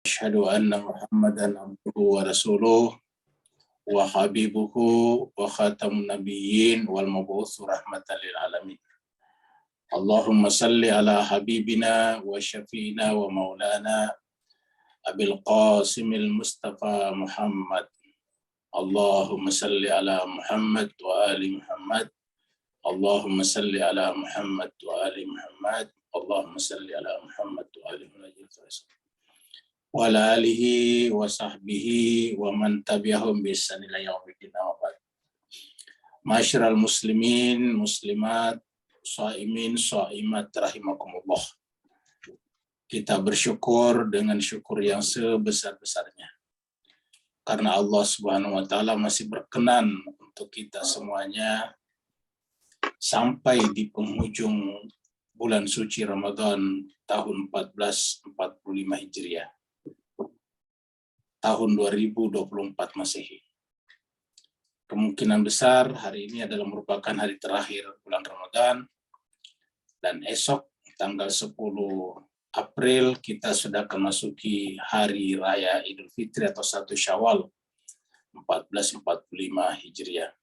Asyhadu anna Muhammadan abduhu wa rasuluh wa habibuhu wa khatamun nabiyyin wal mab'utsu rahmatan lil alamin. Allahumma salli ala habibina wa syafiina wa maulana Abil Qasimil Mustafa Muhammad. Allahumma salli ala Muhammad wa ali Muhammad. Allahumma salli ala Muhammad wa ali Muhammad. Allahumma salli ala Muhammad wa ali Muhammad. Wa ala alihi wa sahbihi wa man tabi'ahum bi ihsan ila yaumil din. Masyiral muslimin, muslimat, shaimin, shaimat rahimakumullah. Kita bersyukur dengan syukur yang sebesar-besarnya. Karena Allah Subhanahu wa taala masih berkenan untuk kita semuanya sampai di penghujung bulan suci Ramadan tahun 1445 Hijriah. Tahun 2024 Masehi. Kemungkinan besar hari ini adalah merupakan hari terakhir bulan Ramadan, dan esok tanggal 10 April kita sudah akan masuki hari raya Idul Fitri atau 1 Syawal 1445 Hijriah.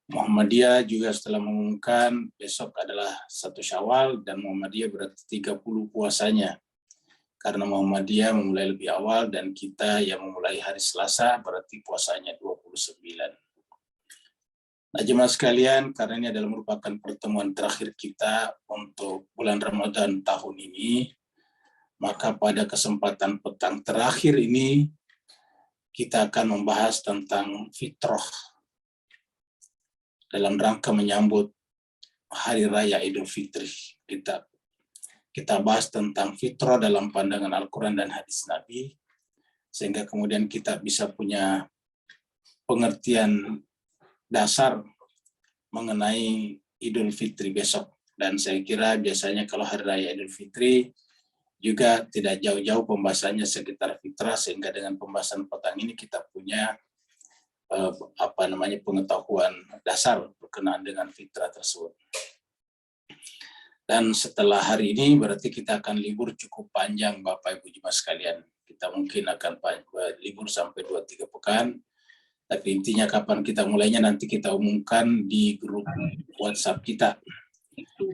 Muhammadiyah juga setelah mengumumkan besok adalah 1 Syawal, dan Muhammadiyah berarti 30 puasanya. Karena Muhammadiyah memulai lebih awal dan kita yang memulai hari Selasa berarti puasanya 29. Nah, jemaah sekalian, karena ini adalah merupakan pertemuan terakhir kita untuk bulan Ramadan tahun ini, maka pada kesempatan petang terakhir ini kita akan membahas tentang fitrah dalam rangka menyambut Hari Raya Idul Fitri. Kita bahas tentang fitrah dalam pandangan Al-Quran dan hadis Nabi, sehingga kemudian kita bisa punya pengertian dasar mengenai Idul Fitri besok. Dan saya kira biasanya kalau Hari Raya Idul Fitri juga tidak jauh-jauh pembahasannya sekitar fitrah, sehingga dengan pembahasan petang ini kita punya pengetahuan dasar berkenaan dengan fitrah tersebut. Dan setelah hari ini berarti kita akan libur cukup panjang Bapak Ibu jemaah sekalian. Kita mungkin akan libur sampai 2-3 pekan. Tapi intinya kapan kita mulainya nanti kita umumkan di grup WhatsApp kita.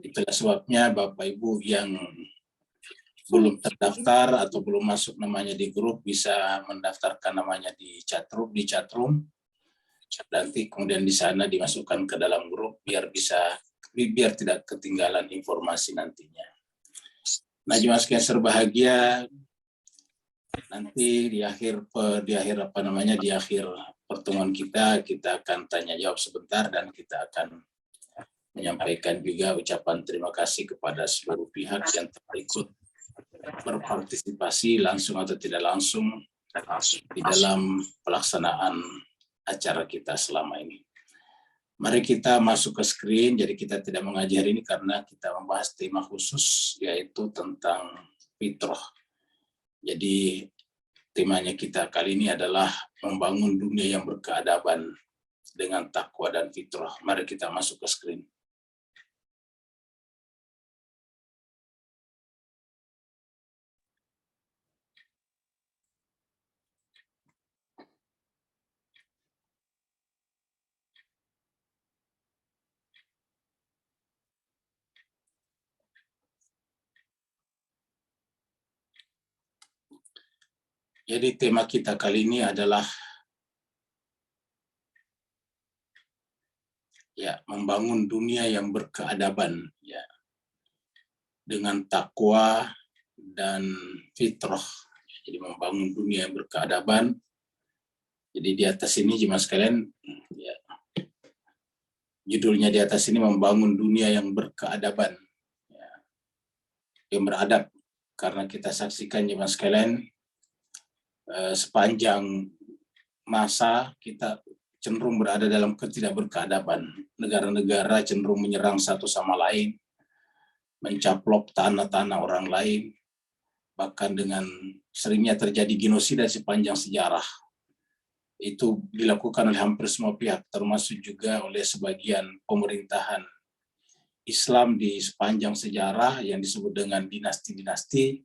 Itulah sebabnya Bapak Ibu yang belum terdaftar atau belum masuk namanya di grup bisa mendaftarkan namanya di chatroom. Nanti kemudian di sana dimasukkan ke dalam grup biar tidak ketinggalan informasi nantinya. Nah, jemaah sekalian berbahagia, nanti di akhir pertemuan kita akan tanya jawab sebentar, dan kita akan menyampaikan juga ucapan terima kasih kepada seluruh pihak yang telah ikut berpartisipasi langsung atau tidak langsung di dalam pelaksanaan acara kita selama ini. Mari kita masuk ke screen. Jadi kita tidak mengajari ini karena kita membahas tema khusus, yaitu tentang fitrah. Jadi temanya kita kali ini adalah membangun dunia yang berkeadaban dengan takwa dan fitrah. Mari kita masuk ke screen. Jadi tema kita kali ini adalah membangun dunia yang berkeadaban dengan takwa dan fitrah. Jadi membangun dunia yang berkeadaban. Jadi di atas ini jemaah sekalian, judulnya di atas ini membangun dunia yang berkeadaban, yang beradab. Karena kita saksikan jemaah sekalian, sepanjang masa kita cenderung berada dalam ketidakberkeadaban. Negara-negara cenderung menyerang satu sama lain, mencaplok tanah-tanah orang lain, bahkan dengan seringnya terjadi genosida sepanjang sejarah. Itu dilakukan oleh hampir semua pihak, termasuk juga oleh sebagian pemerintahan Islam di sepanjang sejarah yang disebut dengan dinasti-dinasti,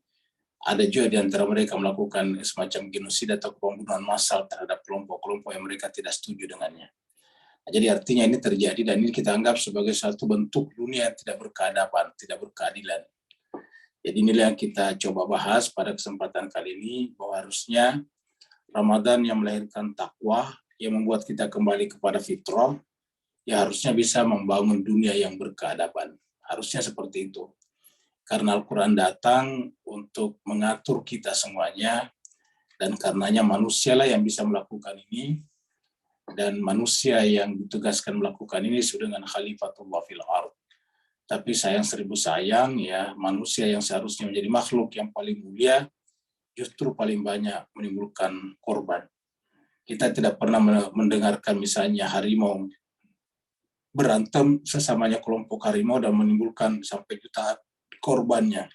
Ada juga di antara mereka melakukan semacam genosida atau pembunuhan massal terhadap kelompok-kelompok yang mereka tidak setuju dengannya. Jadi artinya ini terjadi dan ini kita anggap sebagai satu bentuk dunia yang tidak berkeadaban, tidak berkeadilan. Jadi inilah yang kita coba bahas pada kesempatan kali ini, bahwa harusnya Ramadan yang melahirkan takwa, yang membuat kita kembali kepada fitrah, ya harusnya bisa membangun dunia yang berkeadaban. Harusnya seperti itu. Karena Al-Quran datang untuk mengatur kita semuanya, dan karenanya manusialah yang bisa melakukan ini, dan manusia yang ditugaskan melakukan ini sudah dengan khalifatullah fil ardh. Tapi sayang seribu sayang, ya manusia yang seharusnya menjadi makhluk yang paling mulia justru paling banyak menimbulkan korban. Kita tidak pernah mendengarkan misalnya harimau berantem sesamanya kelompok harimau dan menimbulkan sampai jutaan korbannya.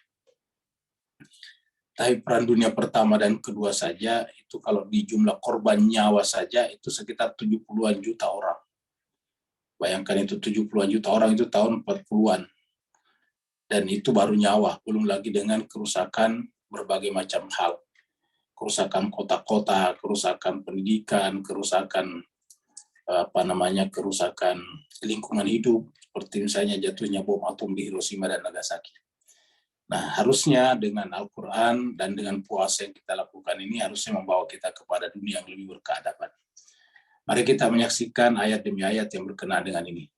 Tapi perang dunia pertama dan kedua saja, itu kalau di jumlah korban nyawa saja, itu sekitar 70-an juta orang. Bayangkan itu 70-an juta orang itu tahun 40-an. Dan itu baru nyawa, belum lagi dengan kerusakan berbagai macam hal. Kerusakan kota-kota, kerusakan pendidikan, kerusakan kerusakan lingkungan hidup, seperti misalnya jatuhnya bom atom di Hiroshima dan Nagasaki. Nah, harusnya dengan Al-Quran dan dengan puasa yang kita lakukan ini harusnya membawa kita kepada dunia yang lebih berkeadaban. Mari kita menyaksikan ayat demi ayat yang berkenaan dengan ini.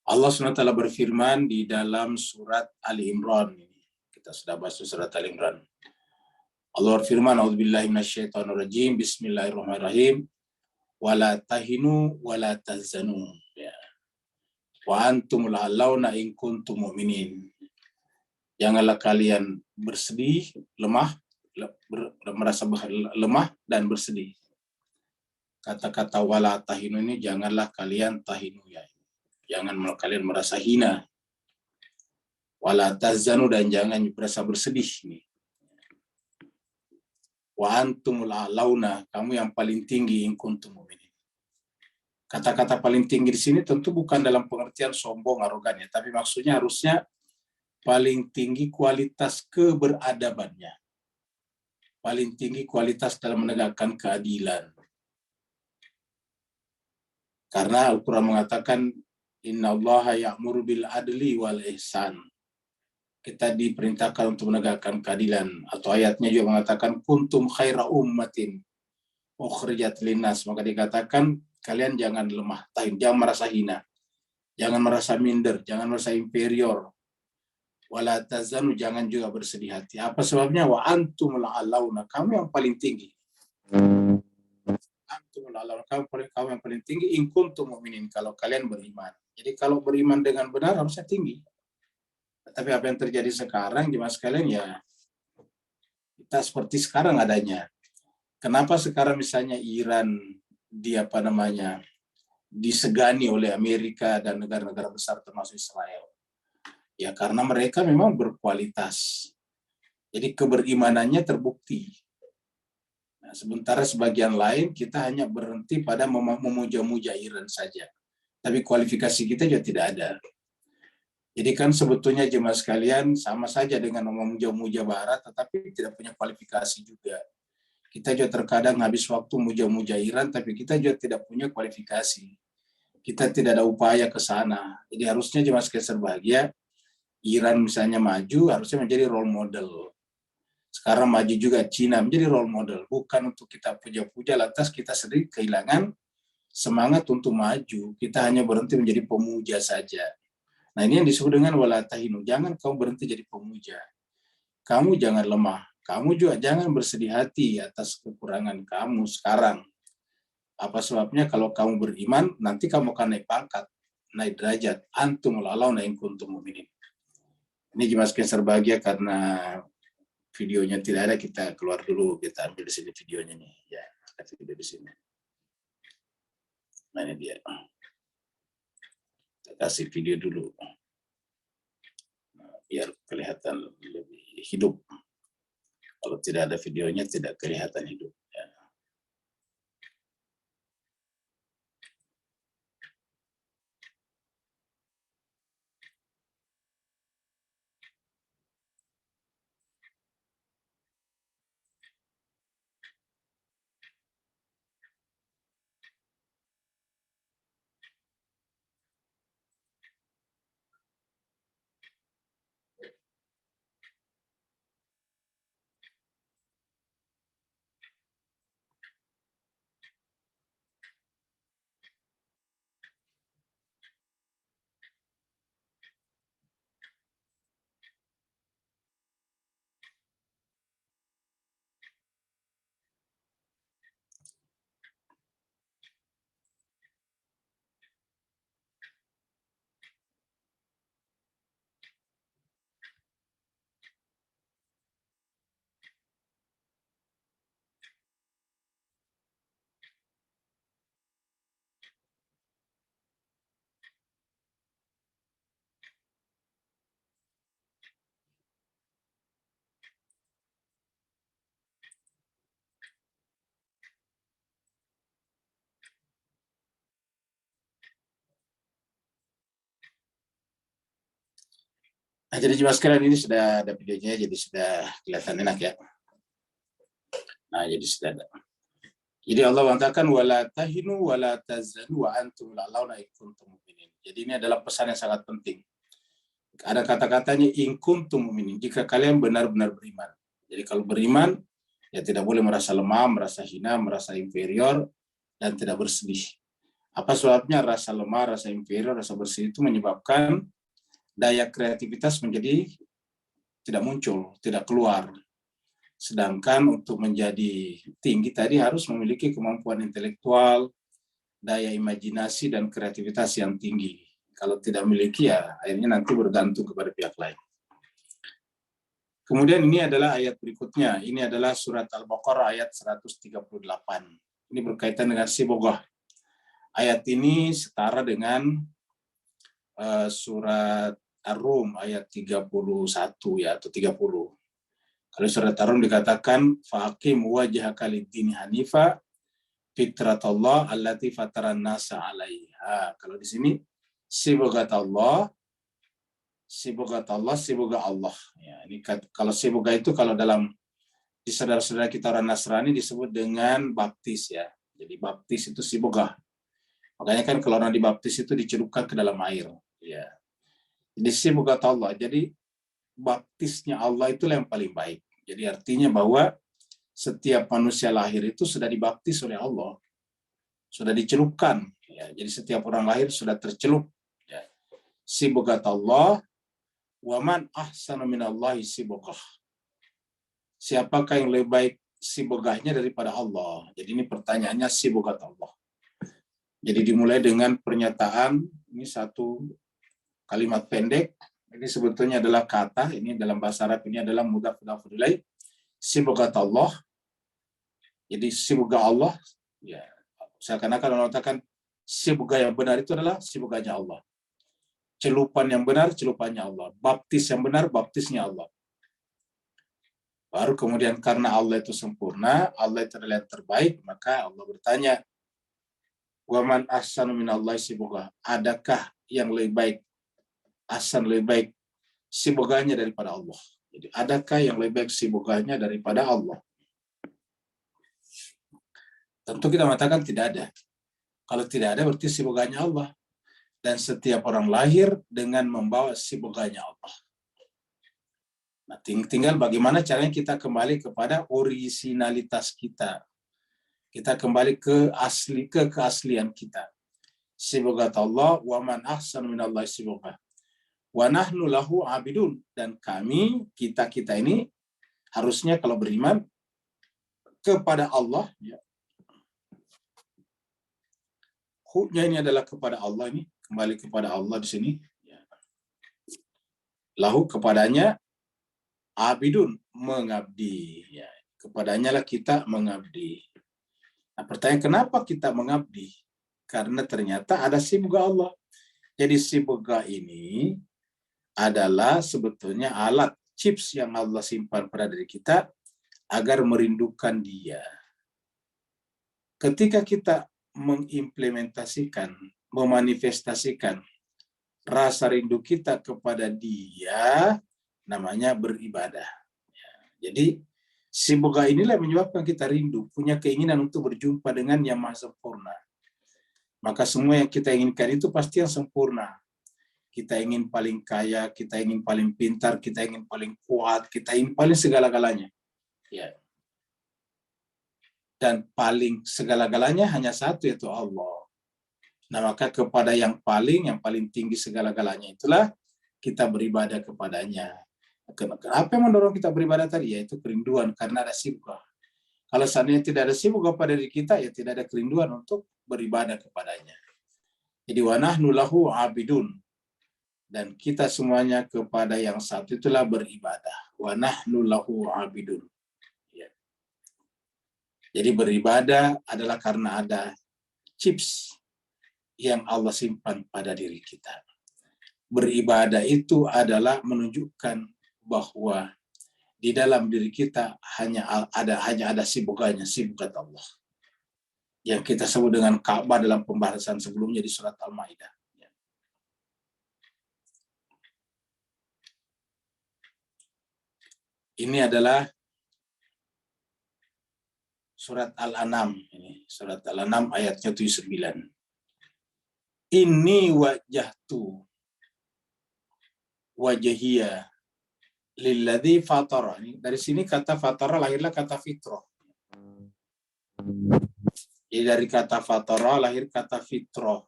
Allah SWT berfirman di dalam surat Ali Imran. Kita sudah bahas surat Ali Imran. Allah berfirman, A'udzubillahi minasyaitonirrajim, Bismillahirrahmanirrahim, wala tahinu wala tahzanu, ya. Wa antumul a'launa in kuntum mu'minin. Janganlah kalian bersedih, merasa lemah dan bersedih. Kata-kata wala tahinu ini janganlah kalian tahinu, ya. Jangan kalian merasa hina. Wala tahzanu, dan jangan merasa bersedih nih. Wa antumul a'launa, kamu yang paling tinggi in kuntum mu'minin. Kata-kata paling tinggi di sini tentu bukan dalam pengertian sombong, arogan, ya, tapi maksudnya harusnya paling tinggi kualitas keberadabannya. Paling tinggi kualitas dalam menegakkan keadilan. Karena Al-Quran mengatakan, Innallaha ya'muru bil adli wal ihsan. Kita diperintahkan untuk menegakkan keadilan. Atau ayatnya juga mengatakan, kuntum khaira ummatin ukhrijat linnas. Maka dikatakan, kalian jangan lemah, jangan merasa hina, jangan merasa minder, jangan merasa inferior. Wala tazanu, jangan juga bersedih hati. Apa sebabnya? Wa antumul a'launa, kamu yang paling tinggi. Antumul a'launa, kamu yang paling tinggi in kuntum mu'minin, kalau kalian beriman. Jadi kalau beriman dengan benar harusnya tinggi. Tapi apa yang terjadi sekarang, jemaah sekalian, ya kita seperti sekarang adanya. Kenapa sekarang misalnya Iran disegani oleh Amerika dan negara-negara besar termasuk Israel? Ya karena mereka memang berkualitas. Jadi keberimanannya terbukti. Nah, sementara sebagian lain kita hanya berhenti pada memuja-muja Iran saja. Tapi kualifikasi kita juga tidak ada. Jadi kan sebetulnya jemaah sekalian sama saja dengan memuja-muja Barat, tetapi tidak punya kualifikasi juga. Kita juga terkadang habis waktu muja-muja Iran, tapi kita juga tidak punya kualifikasi. Kita tidak ada upaya ke sana. Jadi harusnya jemaah sekalian berbahagia, Iran misalnya maju, harusnya menjadi role model. Sekarang maju juga Cina menjadi role model. Bukan untuk kita puja-puja, lantas kita sendiri kehilangan semangat untuk maju. Kita hanya berhenti menjadi pemuja saja. Nah ini yang disebut dengan wala tahinu. Jangan kamu berhenti jadi pemuja. Kamu jangan lemah. Kamu juga jangan bersedih hati atas kekurangan kamu sekarang. Apa sebabnya? Kalau kamu beriman, nanti kamu akan naik pangkat, naik derajat. Antumul a'launa in kuntum mu'minin. Ini jemaah sekalian berbahagia, karena videonya tidak ada, kita keluar dulu, kita ambil di sini videonya nih. Ya, ada video di sini. Nah ini dia. Kita kasih video dulu. Biar kelihatan lebih hidup. Kalau tidak ada videonya tidak kelihatan hidup. Ya. Nah, jadi jemaah sekalian ini sudah ada videonya, jadi sudah kelihatan enak ya. Nah, jadi sudah ada. Jadi Allah mengatakan wala tahinu wala tazanu wa antum la'launa in kuntum mu'minin. Jadi ini adalah pesan yang sangat penting. Ada kata-katanya in kuntum mu'minin, jika kalian benar-benar beriman. Jadi kalau beriman ya tidak boleh merasa lemah, merasa hina, merasa inferior dan tidak bersedih. Apa sebabnya rasa lemah, rasa inferior, rasa bersedih itu menyebabkan daya kreativitas menjadi tidak muncul, tidak keluar. Sedangkan untuk menjadi tinggi tadi harus memiliki kemampuan intelektual, daya imajinasi, dan kreativitas yang tinggi. Kalau tidak memiliki ya akhirnya nanti bergantung kepada pihak lain. Kemudian ini adalah ayat berikutnya. Ini adalah surat Al-Baqarah ayat 138. Ini berkaitan dengan sibogoh. Ayat ini setara dengan surat Ar-Rum ayat 31 ya atau 30. Kalau surat Ar-Rum dikatakan faqim wajhaka lid-din hanifa fitratallah allati fataran nasa 'alaiha. Kalau di sini sibogat Allah, siboga Allah. Ya, ini kalau siboga itu kalau dalam di saudara-saudara kita orang Nasrani disebut dengan baptis ya. Jadi baptis itu siboga. Makanya kan kalau orang dibaptis itu dicelupkan ke dalam air. Ya. Jadi sibogat Allah. Jadi baptisnya Allah itulah yang paling baik. Jadi artinya bahwa setiap manusia lahir itu sudah dibaptis oleh Allah, sudah dicelupkan. Ya, jadi setiap orang lahir sudah tercelup. Ya. Sibogat Allah, waman ahsanu minallahi sibogah. Siapakah yang lebih baik sibogahnya daripada Allah? Jadi ini pertanyaannya sibogat Allah. Jadi dimulai dengan pernyataan, ini satu kalimat pendek. Ini sebetulnya adalah kata, ini dalam bahasa Arab ini adalah mudhaf ilaih, sibogat Allah. Jadi siboga Allah, ya seakan-akan mengatakan siboga yang benar itu adalah siboganya Allah. Celupan yang benar, celupannya Allah. Baptis yang benar, baptisnya Allah. Baru kemudian karena Allah itu sempurna, Allah itu adalah yang terbaik, maka Allah bertanya, waman ahsanu minallahi siboga. Adakah yang lebih baik, ahsan lebih baik siboganya daripada Allah? Jadi adakah yang lebih baik siboganya daripada Allah? Tentu kita mengatakan tidak ada. Kalau tidak ada berarti siboganya Allah. Dan setiap orang lahir dengan membawa siboganya Allah. Nah, tinggal bagaimana caranya kita kembali kepada originalitas kita. Kita kembali ke keaslian kita. Sibogat Allah, wa man ahsanu minallahi siboga. Wa nahnu lahu abidun. Dan kami, kita ini harusnya kalau beriman kepada Allah, ya. Huknya ini adalah kepada Allah ini, kembali kepada Allah di sini. Ya. Lahu kepadanya abidun, mengabdi. Ya. Kepadanya lah kita mengabdi. Nah, pertanyaan kenapa kita mengabdi? Karena ternyata ada siboga Allah. Jadi siboga ini adalah sebetulnya alat chips yang Allah simpan pada diri kita agar merindukan Dia. Ketika kita mengimplementasikan, memanifestasikan rasa rindu kita kepada Dia, namanya beribadah. Jadi siboga inilah menyebabkan kita rindu, punya keinginan untuk berjumpa dengan yang maha sempurna. Maka semua yang kita inginkan itu pasti yang sempurna. Kita ingin paling kaya, kita ingin paling pintar, kita ingin paling kuat, kita ingin paling segala-galanya. Ya. Dan paling segala-galanya hanya satu, yaitu Allah. Nah, maka kepada yang paling tinggi segala-galanya itulah kita beribadah kepadanya. Apa yang mendorong kita beribadah tadi? Yaitu kerinduan, karena ada siboga. Kalau seandainya tidak ada siboga pada diri kita, ya tidak ada kerinduan untuk beribadah kepadanya. Jadi wa nahnu lahu abidun. Dan kita semuanya kepada yang satu itulah beribadah. Wa nahnu lahu abidun. Ya. Jadi beribadah adalah karena ada chips yang Allah simpan pada diri kita. Beribadah itu adalah menunjukkan bahwa di dalam diri kita hanya ada siboganya, sibogat Allah. Yang kita sebut dengan Ka'bah dalam pembahasan sebelumnya di surat Al-Maidah. Ini adalah surat Al-An'am. Ini surat Al-An'am ayatnya 79. Inni wajjahtu wajhiya lilladzi fatara. Dari sini kata fatara lahirlah kata fitrah. Jadi dari kata fatara lahir kata fitrah.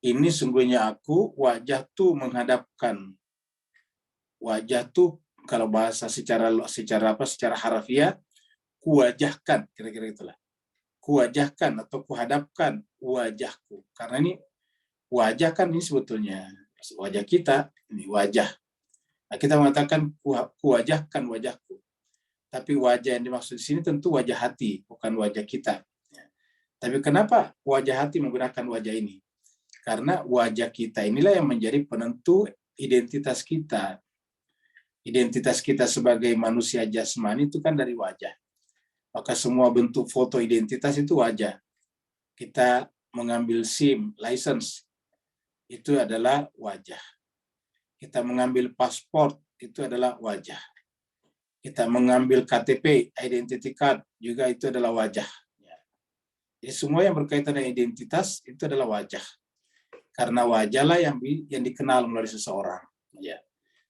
Ini sungguhnya aku wajah tuh menghadapkan. Wajah tuh kalau bahasa secara harafiah kuwajahkan, kira-kira itulah. Kuwajahkan atau kuhadapkan wajahku. Karena ini wajah kan ini sebetulnya wajah kita, ini wajah. Nah, kita mengatakan kuwajahkan wajahku. Tapi wajah yang dimaksud di sini tentu wajah hati, bukan wajah kita. Tapi kenapa wajah hati menggunakan wajah ini? Karena wajah kita inilah yang menjadi penentu identitas kita. Identitas kita sebagai manusia jasmani itu kan dari wajah. Maka semua bentuk foto identitas itu wajah. Kita mengambil SIM, license, itu adalah wajah. Kita mengambil paspor, itu adalah wajah. Kita mengambil KTP, identity card, juga itu adalah wajah. Jadi semua yang berkaitan dengan identitas, itu adalah wajah. Karena wajahlah yang dikenal melalui seseorang. Ya.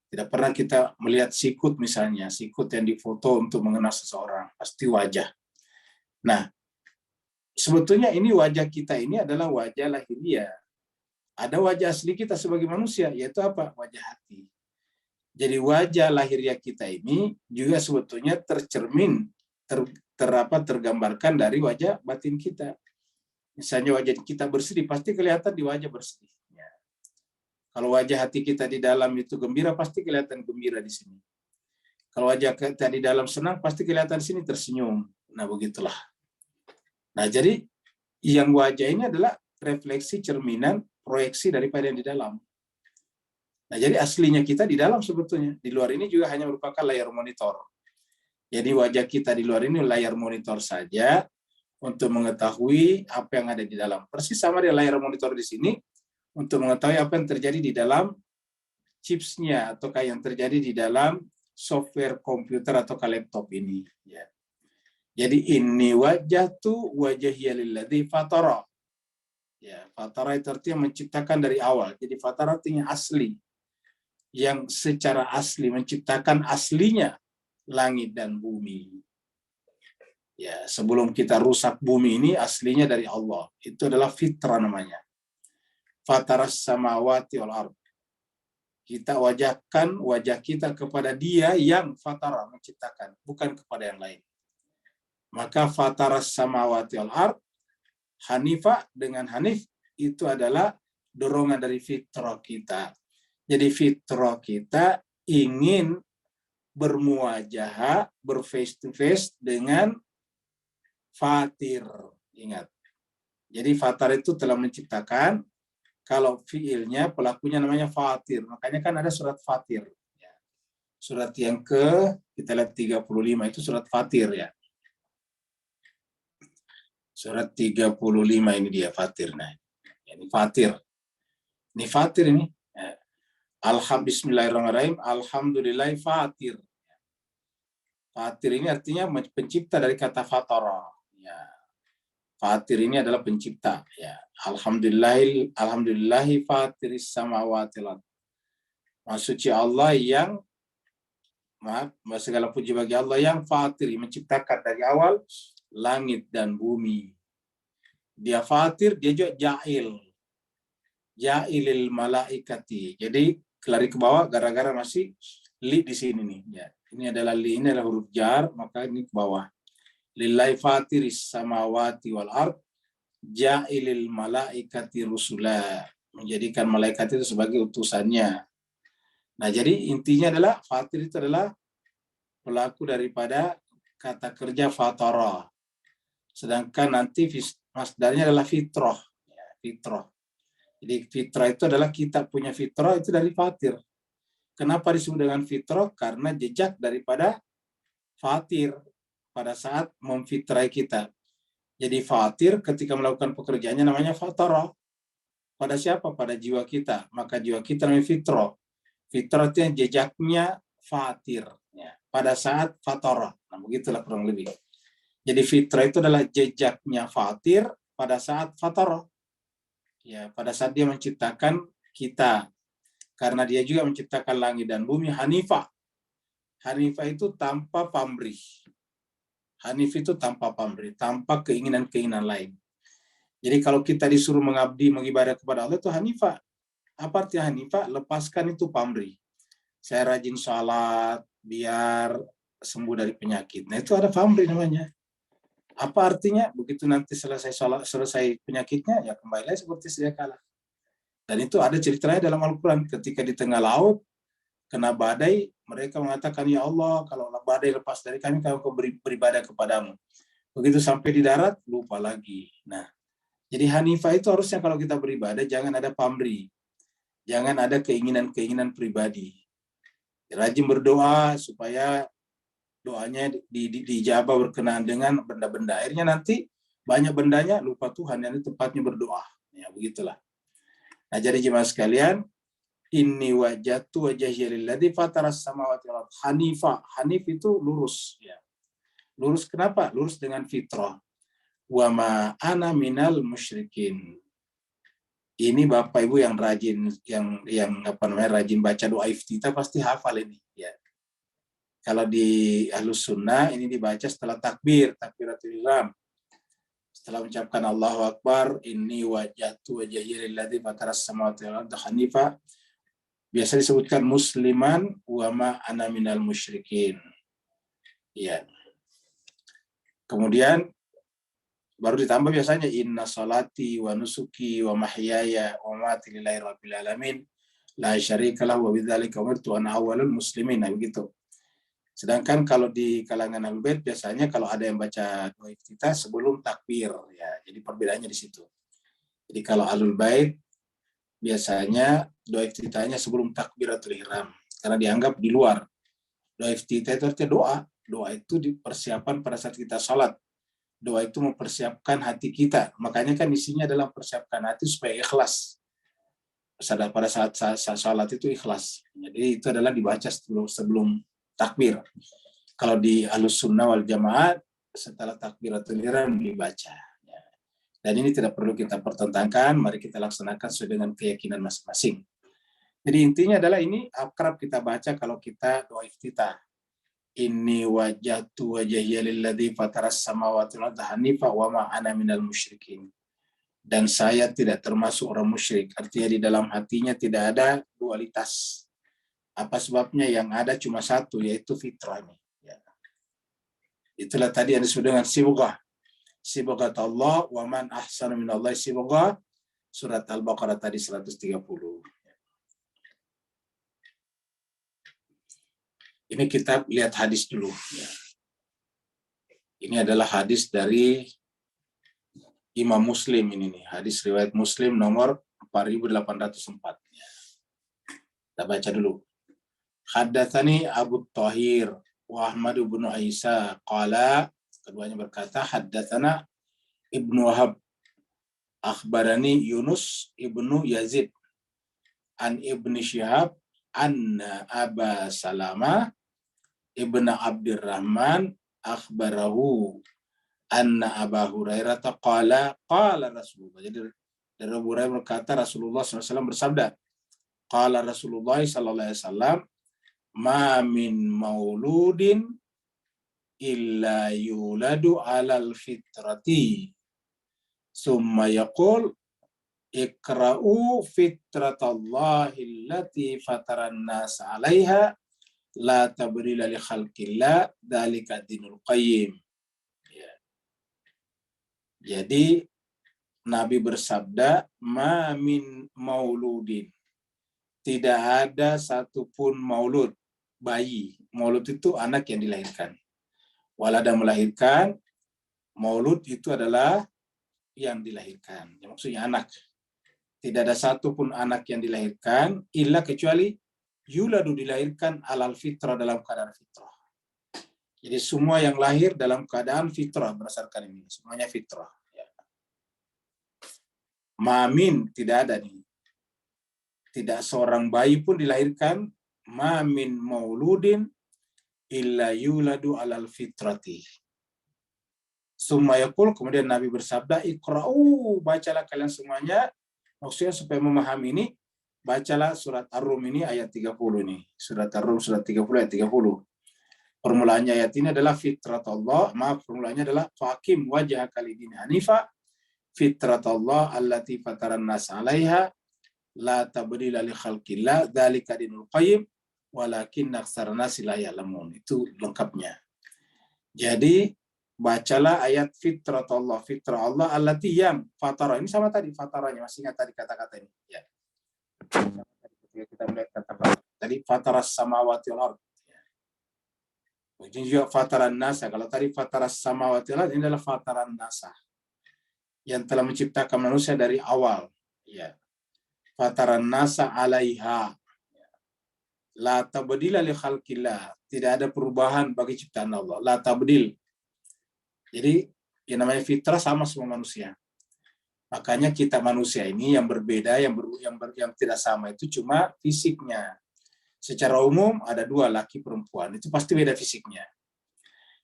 Tidak pernah kita melihat sikut misalnya, sikut yang difoto untuk mengenal seseorang, pasti wajah. Nah, sebetulnya ini wajah kita ini adalah wajah lahiriah. Ada wajah asli kita sebagai manusia, yaitu apa? Wajah hati. Jadi wajah lahiriah kita ini juga sebetulnya tercermin, tergambarkan dari wajah batin kita. Misalnya wajah kita bersedih, pasti kelihatan di wajah bersedih. Kalau wajah hati kita di dalam itu gembira, pasti kelihatan gembira di sini. Kalau wajah kita di dalam senang, pasti kelihatan di sini tersenyum. Nah, begitulah. Nah, jadi yang wajah ini adalah refleksi, cerminan, proyeksi daripada yang di dalam. Nah, jadi aslinya kita di dalam sebetulnya. Di luar ini juga hanya merupakan layar monitor. Jadi wajah kita di luar ini layar monitor saja untuk mengetahui apa yang ada di dalam. Persis sama dengan layar monitor di sini, untuk mengetahui apa yang terjadi di dalam chipsnya atau yang terjadi di dalam software komputer atau laptop ini. Ya. Jadi ini wajah tuh wajahiyya lilladzi fatara. Ya, fatara itu artinya menciptakan dari awal. Jadi fatara artinya asli. Yang secara asli menciptakan aslinya langit dan bumi. Ya, sebelum kita rusak bumi ini aslinya dari Allah. Itu adalah fitrah namanya. Fataras samawati wal ardh. Kita wajahkan wajah kita kepada Dia yang fatara menciptakan, bukan kepada yang lain. Maka fataras samawati wal ardh, hanifa dengan hanif itu adalah dorongan dari fitrah kita. Jadi fitrah kita ingin bermuwajahah, berface to face dengan fatir. Ingat. Jadi fatar itu telah menciptakan. Kalau fiilnya, pelakunya namanya fatir. Makanya kan ada surat fatir. Surat yang kita lihat 35 itu surat fatir ya. Surat 35 ini dia fatir. Nah, ini fatir. Ini fatir ini. Bismillahirrahmanirrahim. Alhamdulillah fatir. Fatir ini artinya pencipta dari kata fatara. Ya. Fatir ini adalah pencipta. Ya. Alhamdulillahi fatiris samawati wal ardh. Maksudnya Allah yang segala puji bagi Allah yang fatir, menciptakan dari awal langit dan bumi. Dia fatir, dia juga ja'il. Ja'ilil malaikati. Jadi lari ke bawah gara-gara masih li di sini nih. Ya. Ini adalah li, ini adalah huruf jar, maka ini ke bawah. Lillahi fatiris samawati wal ardh ja'ilil malaikati rusula, menjadikan malaikat itu sebagai utusannya. Nah, jadi intinya adalah fatir itu adalah pelaku daripada kata kerja fatara. Sedangkan nanti masdarnya adalah fitrah. Ya, fitrah. Jadi fitrah itu adalah kita punya fitrah itu dari fatir. Kenapa disebut dengan fitrah? Karena jejak daripada fatir pada saat memfitrai kita. Jadi fatir ketika melakukan pekerjaannya namanya fatara. Pada siapa? Pada jiwa kita. Maka jiwa kita namanya fitrah. Fitrah itu yang jejaknya fatir. Ya. pada saat fatara. Nah, begitulah kurang lebih. Jadi fitrah itu adalah jejaknya Fatir pada saat fatara. Ya, pada saat dia menciptakan kita. Karena dia juga menciptakan langit dan bumi, Hanifah. Hanifah itu tanpa pamrih. Hanif itu tanpa pamrih, tanpa keinginan-keinginan lain. Jadi kalau kita disuruh mengabdi, mengibadah kepada Allah itu Hanifah. Apa artinya Hanifah? Lepaskan itu pamrih. Saya rajin sholat biar sembuh dari penyakit. Nah itu ada pamrih namanya. Apa artinya? Begitu nanti selesai sholat, selesai penyakitnya, ya kembali lagi seperti sedia kala. Dan itu ada ceritanya dalam Al-Quran. Ketika di tengah laut, kena badai, mereka mengatakan, ya Allah, kalau badai lepas dari kami beribadah kepadamu. Begitu sampai di darat, lupa lagi. Nah, jadi Hanifah itu harusnya kalau kita beribadah, jangan ada pamrih. Jangan ada keinginan-keinginan pribadi. Rajin berdoa supaya doanya dijabah berkenaan dengan benda-benda. Akhirnya nanti banyak bendanya lupa Tuhan, yang tempatnya berdoa. Ya, begitulah. Nah, jadi jemaah sekalian, inni wajjahtu wajhiya lilladzi fataras samawati wal ardh Hanifah. Hanif itu lurus, ya. Lurus kenapa? Lurus dengan fitrah. Wa ma ana minal musyrikin. Ini Bapak Ibu yang rajin rajin baca doa iftitah pasti hafal ini, ya. Kalau di Ahlus Sunnah ini dibaca setelah takbiratul ihram. Setelah mengucapkan Allahu Akbar, inni wajjahtu wajhiya lilladzi fataras samawati wal ardh Hanifah. Biasa disebutkan musliman wa ma ana minal musyrikin. Ya. Kemudian baru ditambah biasanya inna salati wa nusuki wa mahyaya wa mamati lillahi rabbil alamin la syarika lahu wa bidzalika umirtu ana awwalul muslimin. Nah, begitu. Sedangkan kalau di kalangan Ahlul Bait biasanya kalau ada yang baca doa iftitah sebelum takbir, ya. Jadi perbedaannya di situ. Jadi kalau Ahlul Bait biasanya doa iftitahnya sebelum takbiratul ihram karena dianggap di luar. Doa iftitah itu artinya doa. Doa itu dipersiapkan pada saat kita salat. Doa itu mempersiapkan hati kita. Makanya kan isinya adalah persiapkan hati supaya ikhlas. Pada saat salat itu ikhlas. Jadi itu adalah dibaca sebelum takbir. Kalau di Ahlus Sunnah wal Jamaah setelah takbiratul ihram dibaca. Dan ini tidak perlu kita pertentangkan, mari kita laksanakan sesuai dengan keyakinan masing-masing. Jadi intinya adalah ini akrab kita baca kalau kita doa iftitah. Inni wajjahtu wajhiya lilladzi fataras samawati wal ardh hanifan wa ma ana minal musyrikin. Dan saya tidak termasuk orang musyrik. Artinya di dalam hatinya tidak ada dualitas. Apa sebabnya? Yang ada cuma satu, yaitu fitrahnya. Ya. Itulah tadi yang disebut dengan sibghah. Sibghat Allah wa man ahsanu minallahi sibghah. Surat Al-Baqarah tadi 130. Ini kita lihat hadis dulu. Ya. Ini adalah hadis dari Imam Muslim ini nih. Hadis riwayat Muslim nomor 4804. Ya. Kita baca dulu. Haddatsani Abu Thahir wa Ahmad bin Isa qala, keduanya berkata haddatsana Ibnu Wahab akhbarani Yunus ibnu Yazid an Ibnu Syihab anna Aba Salamah ibnu Abdurrahman akhbarahu anna Aba Hurairah qala qala Rasulullah. Jadi dari Abu Hurairah berkata Rasulullah SAW bersabda, qala Rasulullah SAW, ma min mauludin illa yuladu alal fitrati summa yaqul ikra'u fitratallahi allati fataran nas 'alaiha la tabdila li khalqillah dzalika dinul qayyim. Ya. Jadi Nabi bersabda, ma min mauludin, tidak ada satupun maulud, bayi. Maulud itu anak yang dilahirkan. Walada melahirkan, maulud itu adalah yang dilahirkan. Maksudnya anak. Tidak ada satupun anak yang dilahirkan, illa kecuali yuladu dilahirkan alal fitrah, dalam keadaan fitrah. Jadi semua yang lahir dalam keadaan fitrah berdasarkan ini. Semuanya fitrah. Ya. Mamin tidak ada nih. Tidak seorang bayi pun dilahirkan. Mamin mauludin illa yuladu alal fitrati. Summa yaqul, kemudian Nabi bersabda, iqra'u, bacalah kalian semuanya. Maksudnya supaya memahami ini, bacalah surat Ar-Rum ini ayat 30 nih. Surat Ar-Rum surat 30 ayat 30. Permulaannya ayat ini adalah fitratullah, permulaannya adalah faqim wajhaka lidin hanifa fitratullah allati fataran nas 'alaiha la tabdila li khalqillah dzalika dinul qayyim walakin aktsarun nas la ya'lamun. Itu lengkapnya. Jadi bacalah ayat fitratullah, fitrah Allah allati yang fatara. Ini sama tadi fataranya, masih ingat tadi kata-kata ini ya. Kita melihat kata-kata tadi fataras samawati wal ardh. Ini juga fataran nasa. Kalau tadi fataras samawati wal ardh, ini adalah fataran nasa yang telah menciptakan manusia dari awal. Ya. Fataran nasa 'alaiha. La tabdila li khalqillah. Tidak ada perubahan bagi ciptaan Allah. La tabdil. Jadi yang namanya fitrah sama semua manusia. Makanya kita manusia ini yang berbeda, yang tidak sama itu cuma fisiknya. Secara umum ada dua, laki perempuan. Itu pasti beda fisiknya.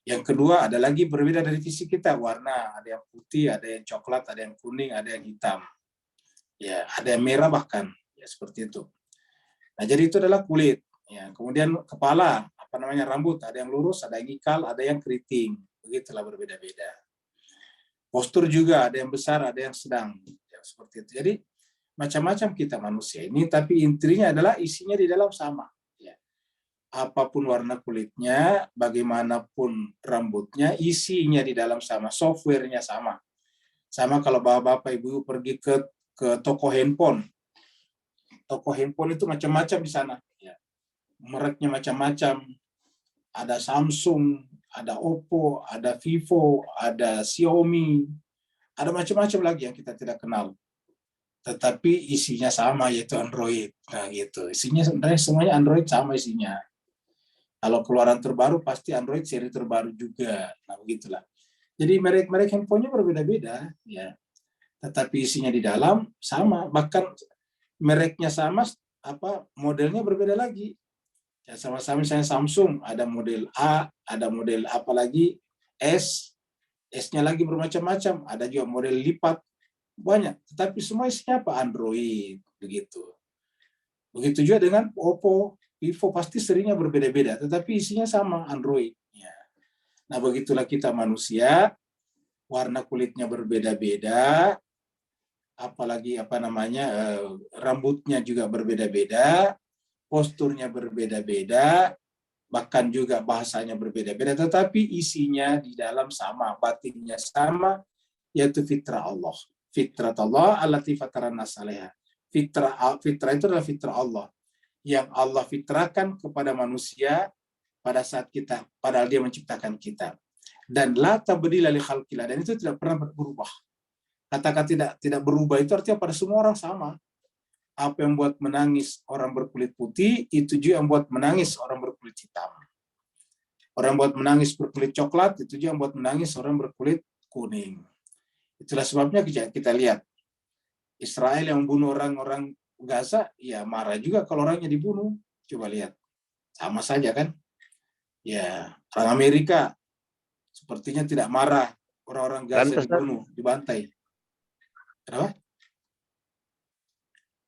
Yang kedua ada lagi berbeda dari fisik kita, warna. Ada yang putih, ada yang coklat, ada yang kuning, ada yang hitam. Ya, ada yang merah bahkan. Ya, seperti itu. Nah, jadi itu adalah kulit. Ya, kemudian kepala, rambut. Ada yang lurus, ada yang ikal, ada yang keriting. Begitulah berbeda-beda. Postur juga ada yang besar, ada yang sedang. Ya, seperti itu. Jadi macam-macam kita manusia ini, tapi intinya adalah isinya di dalam sama. Ya. Apapun warna kulitnya, bagaimanapun rambutnya, isinya di dalam sama, softwarenya sama. Sama kalau bapak-bapak ibu pergi ke toko handphone. Toko handphone itu macam-macam di sana. Ya. Mereknya macam-macam. Ada Samsung, ada Oppo, ada Vivo, ada Xiaomi, ada macam-macam lagi yang kita tidak kenal. Tetapi isinya sama, yaitu Android. Nah, gitu. Isinya sebenarnya semuanya Android sama isinya. Kalau keluaran terbaru pasti Android seri terbaru juga. Nah, begitulah. Jadi merek-merek handphonenya berbeda-beda, ya. Tetapi isinya di dalam sama, bahkan mereknya sama, modelnya berbeda lagi. Ya, sama-sama misalnya Samsung, ada model A, ada model apa lagi, S-nya lagi bermacam-macam, ada juga model lipat, banyak. Tetapi semua isinya apa? Android, begitu. Begitu juga dengan Oppo, Vivo, pasti serinya berbeda-beda, tetapi isinya sama, Android. Ya. Nah, begitulah kita manusia, warna kulitnya berbeda-beda, apalagi rambutnya juga berbeda-beda, posturnya berbeda-beda, bahkan juga bahasanya berbeda-beda, tetapi isinya di dalam sama, batinnya sama, yaitu fitrah Allah. Fitrah Allah allati fataran nas 'alaiha. Fitrah itu adalah fitrah Allah yang Allah fitrahkan kepada manusia pada saat padahal dia menciptakan kita. Dan la tabdila li khalqillah, dan itu tidak pernah berubah. Kata-kata tidak berubah itu artinya pada semua orang sama. Apa yang buat menangis orang berkulit putih, itu juga yang buat menangis orang berkulit hitam. Orang buat menangis berkulit coklat, itu juga yang buat menangis orang berkulit kuning. Itulah sebabnya kita lihat Israel yang membunuh orang-orang Gaza, ya marah juga kalau orangnya dibunuh. Coba lihat, sama saja kan? Ya, orang Amerika sepertinya tidak marah orang-orang Gaza dibunuh, dibantai. Kenapa?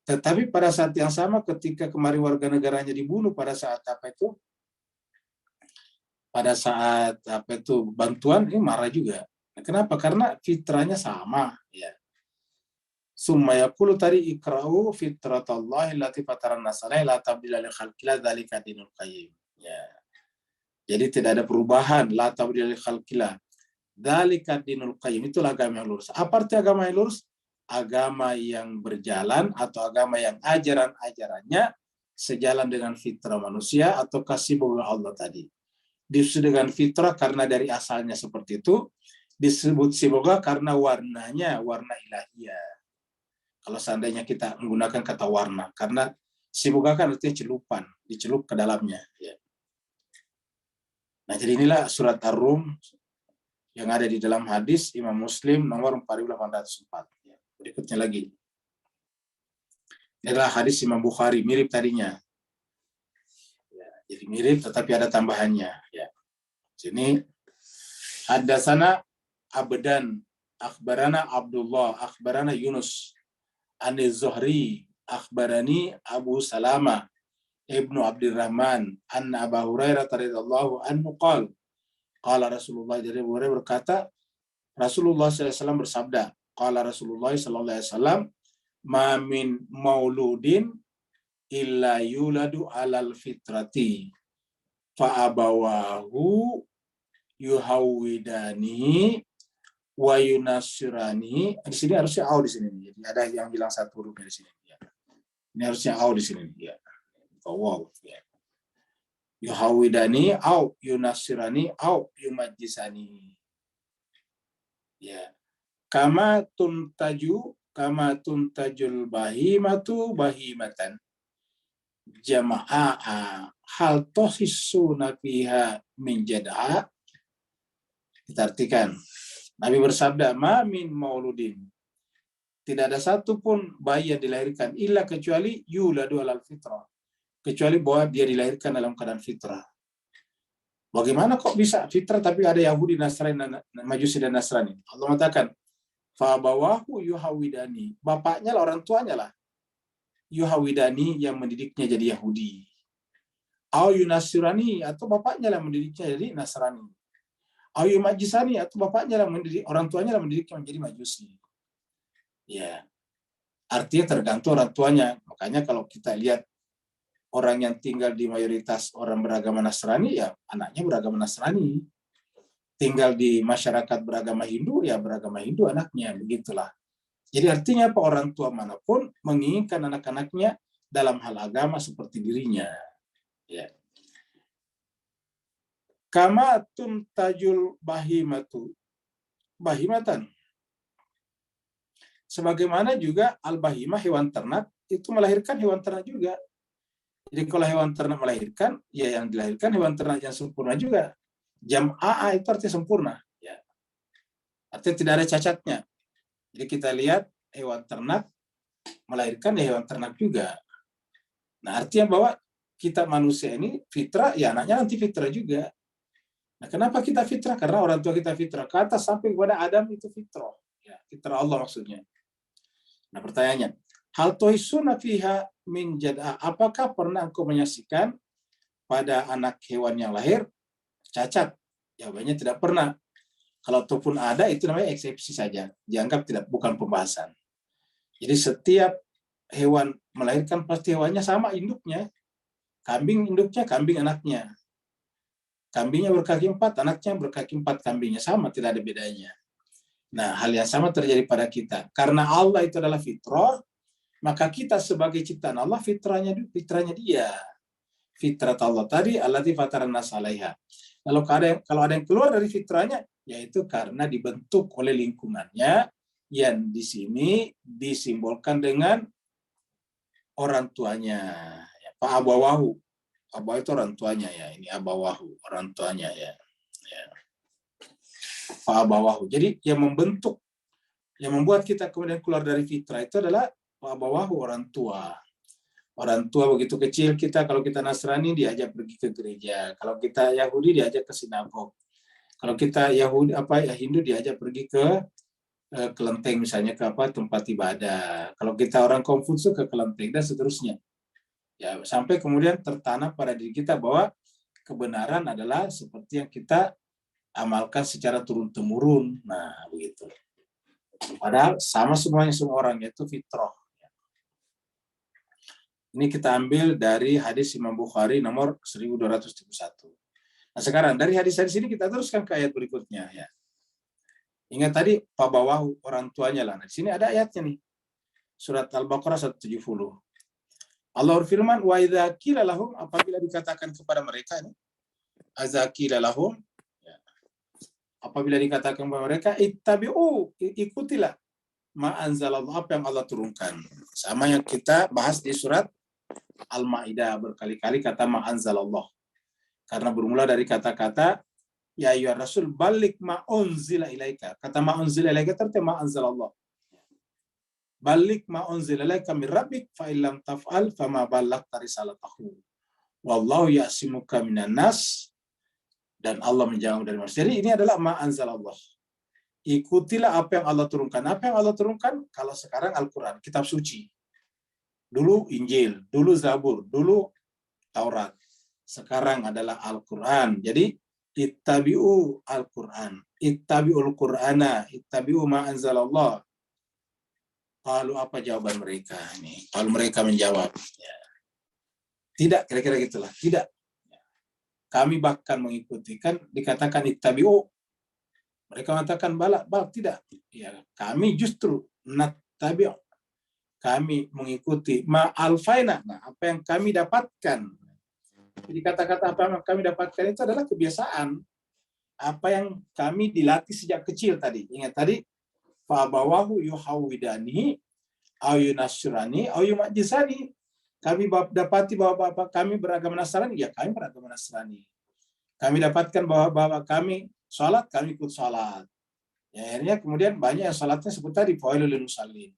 Tetapi pada saat yang sama ketika kemarin warga negaranya dibunuh pada saat bantuan, ini marah juga. Kenapa? Karena fitrahnya sama. Ya. Summa yaqulu tadi ikra'u fitratallahi allati fataran nas 'alaiha la tabdila li khalqillah dzalika dinul qayyim. Ya. Jadi tidak ada perubahan, la tabdila li khalqillah dzalika dinul qayyim. Itulah agama yang lurus. Apa arti agama yang lurus? Agama yang berjalan atau agama yang ajaran-ajarannya sejalan dengan fitrah manusia atau kasih boga Allah tadi. Disebut dengan fitrah karena dari asalnya seperti itu, disebut siboga karena warnanya warna ilahiyah. Kalau seandainya kita menggunakan kata warna, karena siboga kan artinya celupan, dicelup ke dalamnya. Ya. Nah, jadi inilah surat Ar-Rum yang ada di dalam hadis Imam Muslim nomor 4804. Berikutnya lagi. Ini adalah hadis Imam Bukhari, mirip tadinya. Ya, jadi mirip tetapi ada tambahannya. Sini haddatsana Abdan, akhbarana Abdullah, akhbarana Yunus, an-Zuhri, akhbarani Abu Salama Ibnu Abdurrahman, anna Abu Hurairah radhiyallahu anhu qala Rasulullah, jadi Abu Hurairah berkata, Rasulullah SAW bersabda, qala Rasulullah SAW, ma min mauludin illa yuladu alal fitrati fa abawahu yuhawidani wa yunasirani. Di sini harusnya au di sini. Jadi ada yang bilang satu huruf di sini. Ini harusnya au di sini. Ya. Wow. Ya. Yuhawidani au yunasirani au yumajjisani. Ya. Kama tuntajul bahimatu bahimatan jama'a hal tohisuna fiha min jada'a. Kita artikan. Nabi bersabda, ma min mauludin. Tidak ada satupun bayi yang dilahirkan illa kecuali yuladu alal fitrah. Kecuali bahwa dia dilahirkan dalam keadaan fitrah. Bagaimana kok bisa fitrah tapi ada Yahudi, Nasrani, Majusi dan Nasrani? Allah mengatakan, fa bawahu yuhawidani. Bapaknya lah, orang tuanya lah. Yuhawidani yang mendidiknya jadi Yahudi. Au yunasirani, atau bapaknya lah mendidiknya jadi Nasrani. Ayu majisani, atau bapaknya lah mendidik, orang tuanya lah mendidiknya menjadi Majusi. Ya, artinya tergantung orang tuanya. Makanya kalau kita lihat orang yang tinggal di mayoritas orang beragama Nasrani, ya anaknya beragama Nasrani. Tinggal di masyarakat beragama Hindu, ya beragama Hindu anaknya, begitulah. Jadi artinya apa, orang tua manapun menginginkan anak-anaknya dalam hal agama seperti dirinya. Ya. Kama tuntajul bahimatan. Sebagaimana juga al-bahimah, hewan ternak, itu melahirkan hewan ternak juga. Jadi kalau hewan ternak melahirkan, ya yang dilahirkan hewan ternak yang sempurna juga. Jam'a'a itu artinya sempurna. Ya. Artinya tidak ada cacatnya. Jadi kita lihat hewan ternak melahirkan ya hewan ternak juga. Nah artinya bahwa kita manusia ini fitrah, ya anaknya nanti fitrah juga. Nah, kenapa kita fitrah? Karena orang tua kita fitrah. Ke atas sampai kepada Adam itu fitrah. Ya, fitrah Allah maksudnya. Nah, pertanyaannya, hal tohisuna fiha min jad'a. Apakah pernah engkau menyaksikan pada anak hewan yang lahir cacat? Jawabannya tidak pernah. Kalau ataupun ada, itu namanya eksepsi saja. Dianggap bukan pembahasan. Jadi setiap hewan melahirkan pasti hewannya sama induknya. Kambing induknya, kambing anaknya. Kambingnya berkaki 4, anaknya berkaki 4, kambingnya sama, tidak ada bedanya. Nah, hal yang sama terjadi pada kita. Karena Allah itu adalah fitrah, maka kita sebagai ciptaan Allah fitrahnya dia. Fitrat Allah tadi allati fataran nas 'alaiha. Lalu kalau ada yang keluar dari fitrahnya, yaitu karena dibentuk oleh lingkungannya yang di sini disimbolkan dengan orang tuanya. Pak abawahu. Abah itu orang tuanya ya. Ini abawahu, orang tuanya ya. Pak abawahu. Jadi yang membentuk, yang membuat kita kemudian keluar dari fitrah itu adalah Pak abawahu, orang tua. Orang tua begitu kecil kita, kalau kita Nasrani diajak pergi ke gereja. Kalau kita Yahudi diajak ke sinagog. Kalau kita Hindu diajak pergi ke kelenteng misalnya, ke tempat ibadah. Kalau kita orang Konfutsi ke kelenteng dan seterusnya. Ya, sampai kemudian tertanam pada diri kita bahwa kebenaran adalah seperti yang kita amalkan secara turun-temurun. Nah, begitu. Padahal sama semuanya, semua orang, yaitu fitrah. Ini kita ambil dari hadis Imam Bukhari nomor 1271. Nah, sekarang dari hadis-hadis ini kita teruskan ke ayat berikutnya ya. Ingat tadi Pak bawahu, orang tuanya lah. Nah, di sini ada ayatnya nih. Surat Al-Baqarah 170. Allah berfirman, wa idza qila lahum, apabila dikatakan kepada mereka ini, azaqila lahum, ya. Apabila dikatakan kepada mereka, ittabi'u, ikutilah ma anzalallahu, apa yang Allah turunkan. Sama yang kita bahas di surat Al-Maidah, berkali-kali kata ma anzalallah. Karena bermula dari kata-kata ya ayyuhar rasul balik ma unzila ilaika. Kata ma unzila ilaika artinya ma anzalallah. Balik ma unzila ilaika min rabbik fa illam taf'al fama ballaghta risalatahu. Wallahu ya'simuka minan nas. dan Allah menjauh dari manusia. Jadi ini adalah ma anzalallah. Ikutilah apa yang Allah turunkan. Apa yang Allah turunkan? Kalau sekarang Al-Quran, kitab suci. Dulu Injil, dulu Zabur, dulu Taurat. Sekarang adalah Al-Quran. Jadi ittabi'u Al-Quran. Ittabi'ul Qur'ana. Ittabi'u ma anzalallah. Lalu apa jawaban mereka? Nih, kalau mereka menjawab, ya. Tidak, kira-kira gitulah. Tidak. Kami bahkan mengikuti, kan dikatakan ittabi'u. Mereka mengatakan bala tidak. Ya, kami justru nattabi'u. Kami mengikuti ma alfaina. Nah, apa yang kami dapatkan. Jadi kata-kata apa yang kami dapatkan itu adalah kebiasaan. Apa yang kami dilatih sejak kecil tadi. Ingat tadi, fa bawahu yuhawidani au yunasrani au yumajisani. Kami dapati bahwa bapak kami beragama Nasrani, ya kami beragama Nasrani. Kami dapatkan bahwa bapak kami sholat, kami ikut sholat. Ya, akhirnya kemudian banyak yang sholatnya seperti tadi, fawailul lil musallin.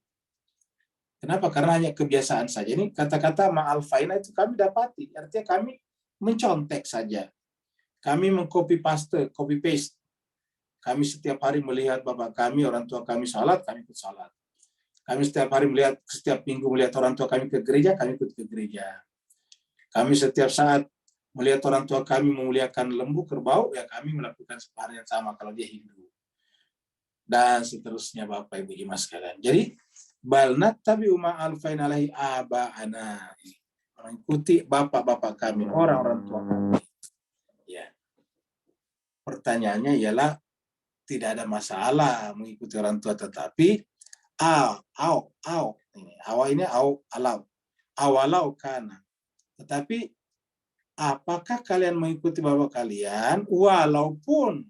Kenapa? Karena hanya kebiasaan saja. Ini kata-kata ma'al faina itu kami dapati. Artinya kami mencontek saja. Kami mengcopy paste, copy paste. Kami setiap hari melihat bapak kami, orang tua kami sholat, kami ikut sholat. Kami setiap hari melihat, setiap minggu melihat orang tua kami ke gereja, kami ikut ke gereja. Kami setiap saat melihat orang tua kami memuliakan lembu, kerbau, ya kami melakukan hal yang sama kalau dia Hindu. Dan seterusnya Bapak Ibu Imas sekalian. Jadi, bal nattabi'u ma alfaina alaihi aba'ana. Mengikuti bapak-bapak kami, orang-orang tua kami. Ya. Pertanyaannya ialah, tidak ada masalah mengikuti orang tua, tetapi ini awalau kana. Tetapi apakah kalian mengikuti bapak kalian walaupun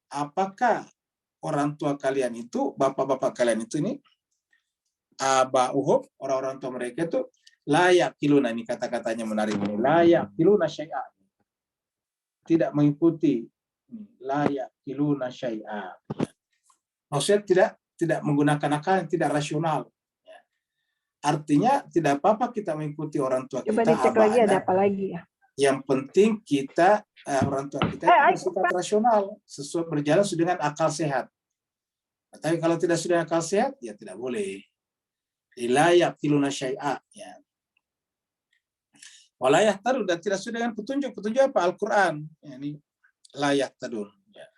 apakah orang tua kalian itu, bapak-bapak kalian itu ini aba'uhum, orang-orang tua mereka itu layak kiluna, ini kata-katanya menarik ini, layak kiluna syai'a, tidak mengikuti, layak kiluna syai'a. Maksudnya tidak menggunakan akal yang tidak rasional. Artinya tidak apa-apa kita mengikuti orang tua kita. Coba dicek lagi ada apa lagi ya. Yang penting kita orang tua kita itu bersifat rasional, sesuai berjalan sesuai dengan akal sehat. Tapi kalau tidak sudah akal sehat, ya tidak boleh. Layak tiluna syai'a. Ya. Walayah tadun, dan tidak sesuai dengan petunjuk. Petunjuk apa? Al-Quran. Ya, ini layak tadun. Ya.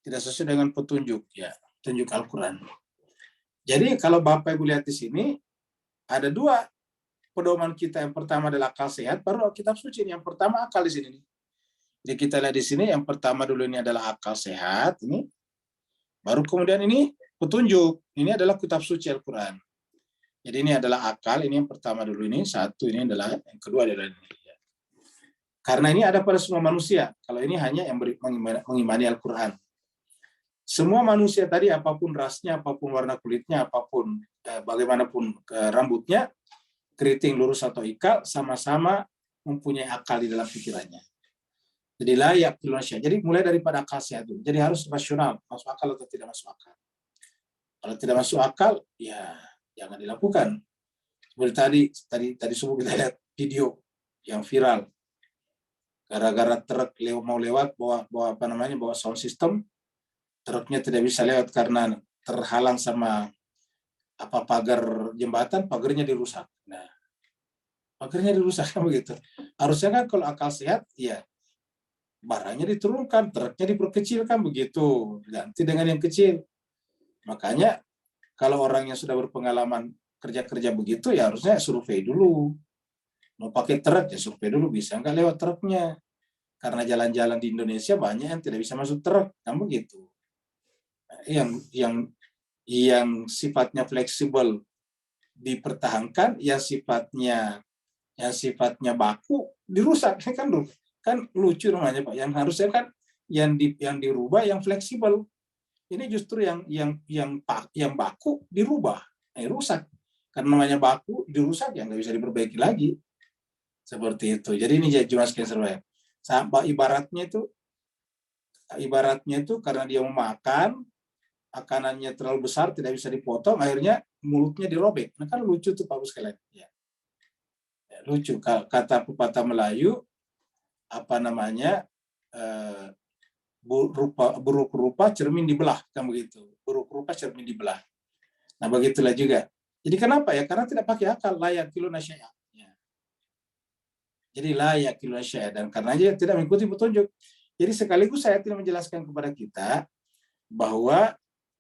Tidak sesuai dengan petunjuk. Ya. Petunjuk Al-Quran. Jadi kalau Bapak Ibu lihat di sini, ada dua pedoman kita. Yang pertama adalah akal sehat, baru kitab suci. Yang pertama akal di sini. Jadi kita lihat di sini, yang pertama dulu ini adalah akal sehat. Ini. Baru kemudian ini petunjuk. Ini adalah kitab suci Al-Quran. Jadi ini adalah akal, ini yang pertama dulu ini, satu ini adalah, yang kedua adalah ini. Karena ini ada pada semua manusia. Kalau ini hanya yang mengimani Al-Quran. Semua manusia tadi, apapun rasnya, apapun warna kulitnya, apapun bagaimanapun rambutnya, keriting, lurus atau ikal, sama-sama mempunyai akal di dalam pikirannya. Jadi layak Indonesia. Jadi mulai daripada akal sehat dulu. Jadi harus rasional, masuk akal atau tidak masuk akal. Kalau tidak masuk akal, ya jangan dilakukan. Seperti tadi subuh kita lihat video yang viral. Gara-gara truk mau lewat bawa sound system, truknya tidak bisa lewat karena terhalang sama pagar jembatan, pagarnya dirusak. Nah, pagarnya dirusak kan begitu. Harusnya kan kalau akal sehat, ya barangnya diturunkan, truknya diperkecilkan begitu, ganti dengan yang kecil. Makanya kalau orang yang sudah berpengalaman kerja begitu, ya harusnya survei dulu. Mau pakai truk, ya survei dulu, bisa nggak lewat truknya. Karena jalan-jalan di Indonesia banyak yang tidak bisa masuk truk, kan begitu. Nah, yang sifatnya fleksibel dipertahankan, yang sifatnya baku dirusak, kan lucu namanya Pak. Yang harusnya kan yang dirubah yang fleksibel. Ini justru yang baku dirubah, rusak. Karena namanya baku dirusak, yang nggak bisa diperbaiki lagi. Seperti itu. Jadi ini cuma sekian sampai ibaratnya itu karena dia memakan, makanannya terlalu besar, tidak bisa dipotong, akhirnya mulutnya dirobek. Nah kan lucu tuh Pak sekalian. Ya. Lucu. Kata pepatah Melayu, buruk rupa cermin dibelah, kan begitu. Buruk rupa cermin dibelah. Nah, begitulah juga. Jadi kenapa ya? Karena tidak pakai akal, la yaqiluna syai'a. Ya. Jadi la yaqiluna syai'a, dan karena dia tidak mengikuti petunjuk. Jadi sekaligus saya tidak menjelaskan kepada kita bahwa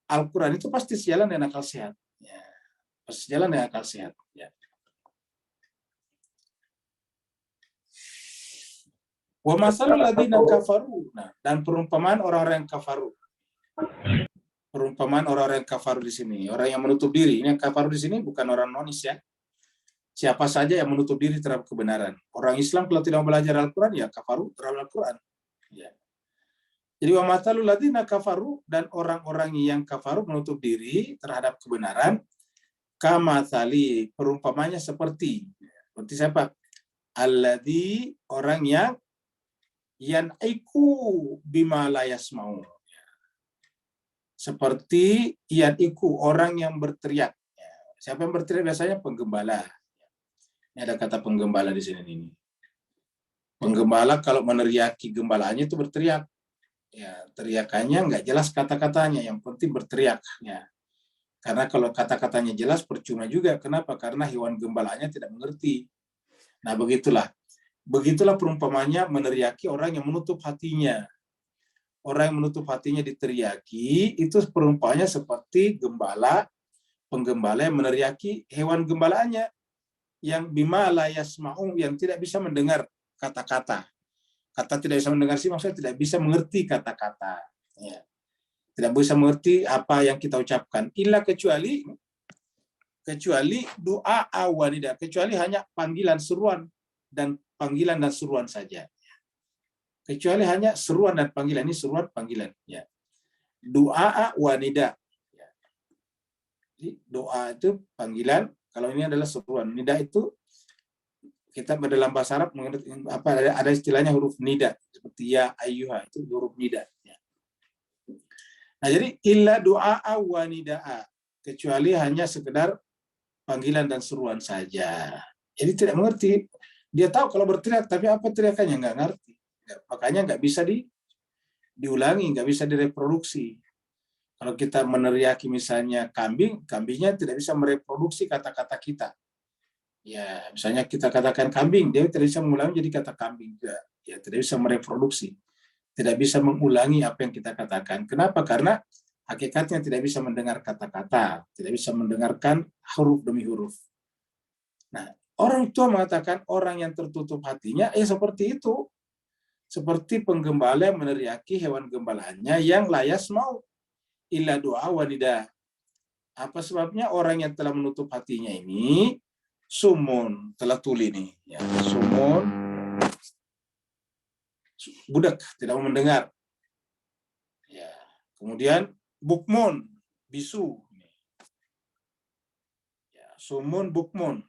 Al-Quran itu pasti sejalan dengan akal sehat. Ya. Pasti sejalan dengan akal sehat. Ya. Wa masalul ladzina kafaru. Nah, dan perumpamaan orang-orang yang kafaru. Perumpamaan orang-orang yang kafaru di sini, orang yang menutup diri. Ini yang kafaru di sini bukan orang nonis ya. Siapa saja yang menutup diri terhadap kebenaran. Orang Islam kalau tidak belajar Al-Quran, ya kafaru terhadap Al-Quran. Ya. Jadi wa masalul ladzina kafaru, dan orang-orang yang kafaru menutup diri terhadap kebenaran, kamatsali, perumpamanya seperti siapa? Alladzi, orang yang yan'iku bima la yasma'u. Seperti yan'iku, orang yang berteriak. Siapa yang berteriak? Biasanya penggembala. Ini ada kata penggembala di sini ini. Penggembala kalau meneriaki gembalaannya itu berteriak. Ya, teriakannya nggak jelas kata-katanya, yang penting berteriak. Ya. Karena kalau kata-katanya jelas percuma juga. Kenapa? Karena hewan gembalaannya tidak mengerti. Nah, begitulah. Begitulah perumpamannya meneriaki orang yang menutup hatinya. Orang yang menutup hatinya diteriaki, itu perumpamannya seperti penggembala yang meneriaki hewan gembalaannya, yang bima la yasma'u, yang tidak bisa mendengar kata-kata. Kata tidak bisa mendengar sih maksudnya tidak bisa mengerti kata-kata. Ya. Tidak bisa mengerti apa yang kita ucapkan. Illa kecuali doa awanida, kecuali hanya panggilan dan seruan saja. Kecuali hanya seruan dan panggilan, ini seruan panggilan. Ya. Doa wanida. Ya. Jadi doa itu panggilan, kalau ini adalah seruan. Nida itu kita dalam bahasa Arab ada istilahnya huruf nida, seperti ya ayyuha, itu huruf nida. Ya. Nah, jadi illa doa wanidaa, kecuali hanya sekedar panggilan dan seruan saja. Jadi tidak mengerti. Dia tahu kalau berteriak, tapi apa teriakannya nggak ngerti. Makanya nggak bisa diulangi, nggak bisa direproduksi. Kalau kita meneriaki misalnya kambing, kambingnya tidak bisa mereproduksi kata-kata kita. Ya, misalnya kita katakan kambing, dia tidak bisa mengulangi jadi kata kambing. Ya, tidak bisa mereproduksi. Tidak bisa mengulangi apa yang kita katakan. Kenapa? Karena hakikatnya tidak bisa mendengar kata-kata, tidak bisa mendengarkan huruf demi huruf. Nah, orang tua mengatakan orang yang tertutup hatinya, seperti itu. Seperti penggembala yang meneriaki hewan gembalaannya yang layas mau illa doa wanida. Apa sebabnya? Orang yang telah menutup hatinya ini sumun, telah tuli nih. Ya, sumun, budak, tidak mau mendengar. Ya. Kemudian bukmun, bisu. Ya, sumun, bukmun.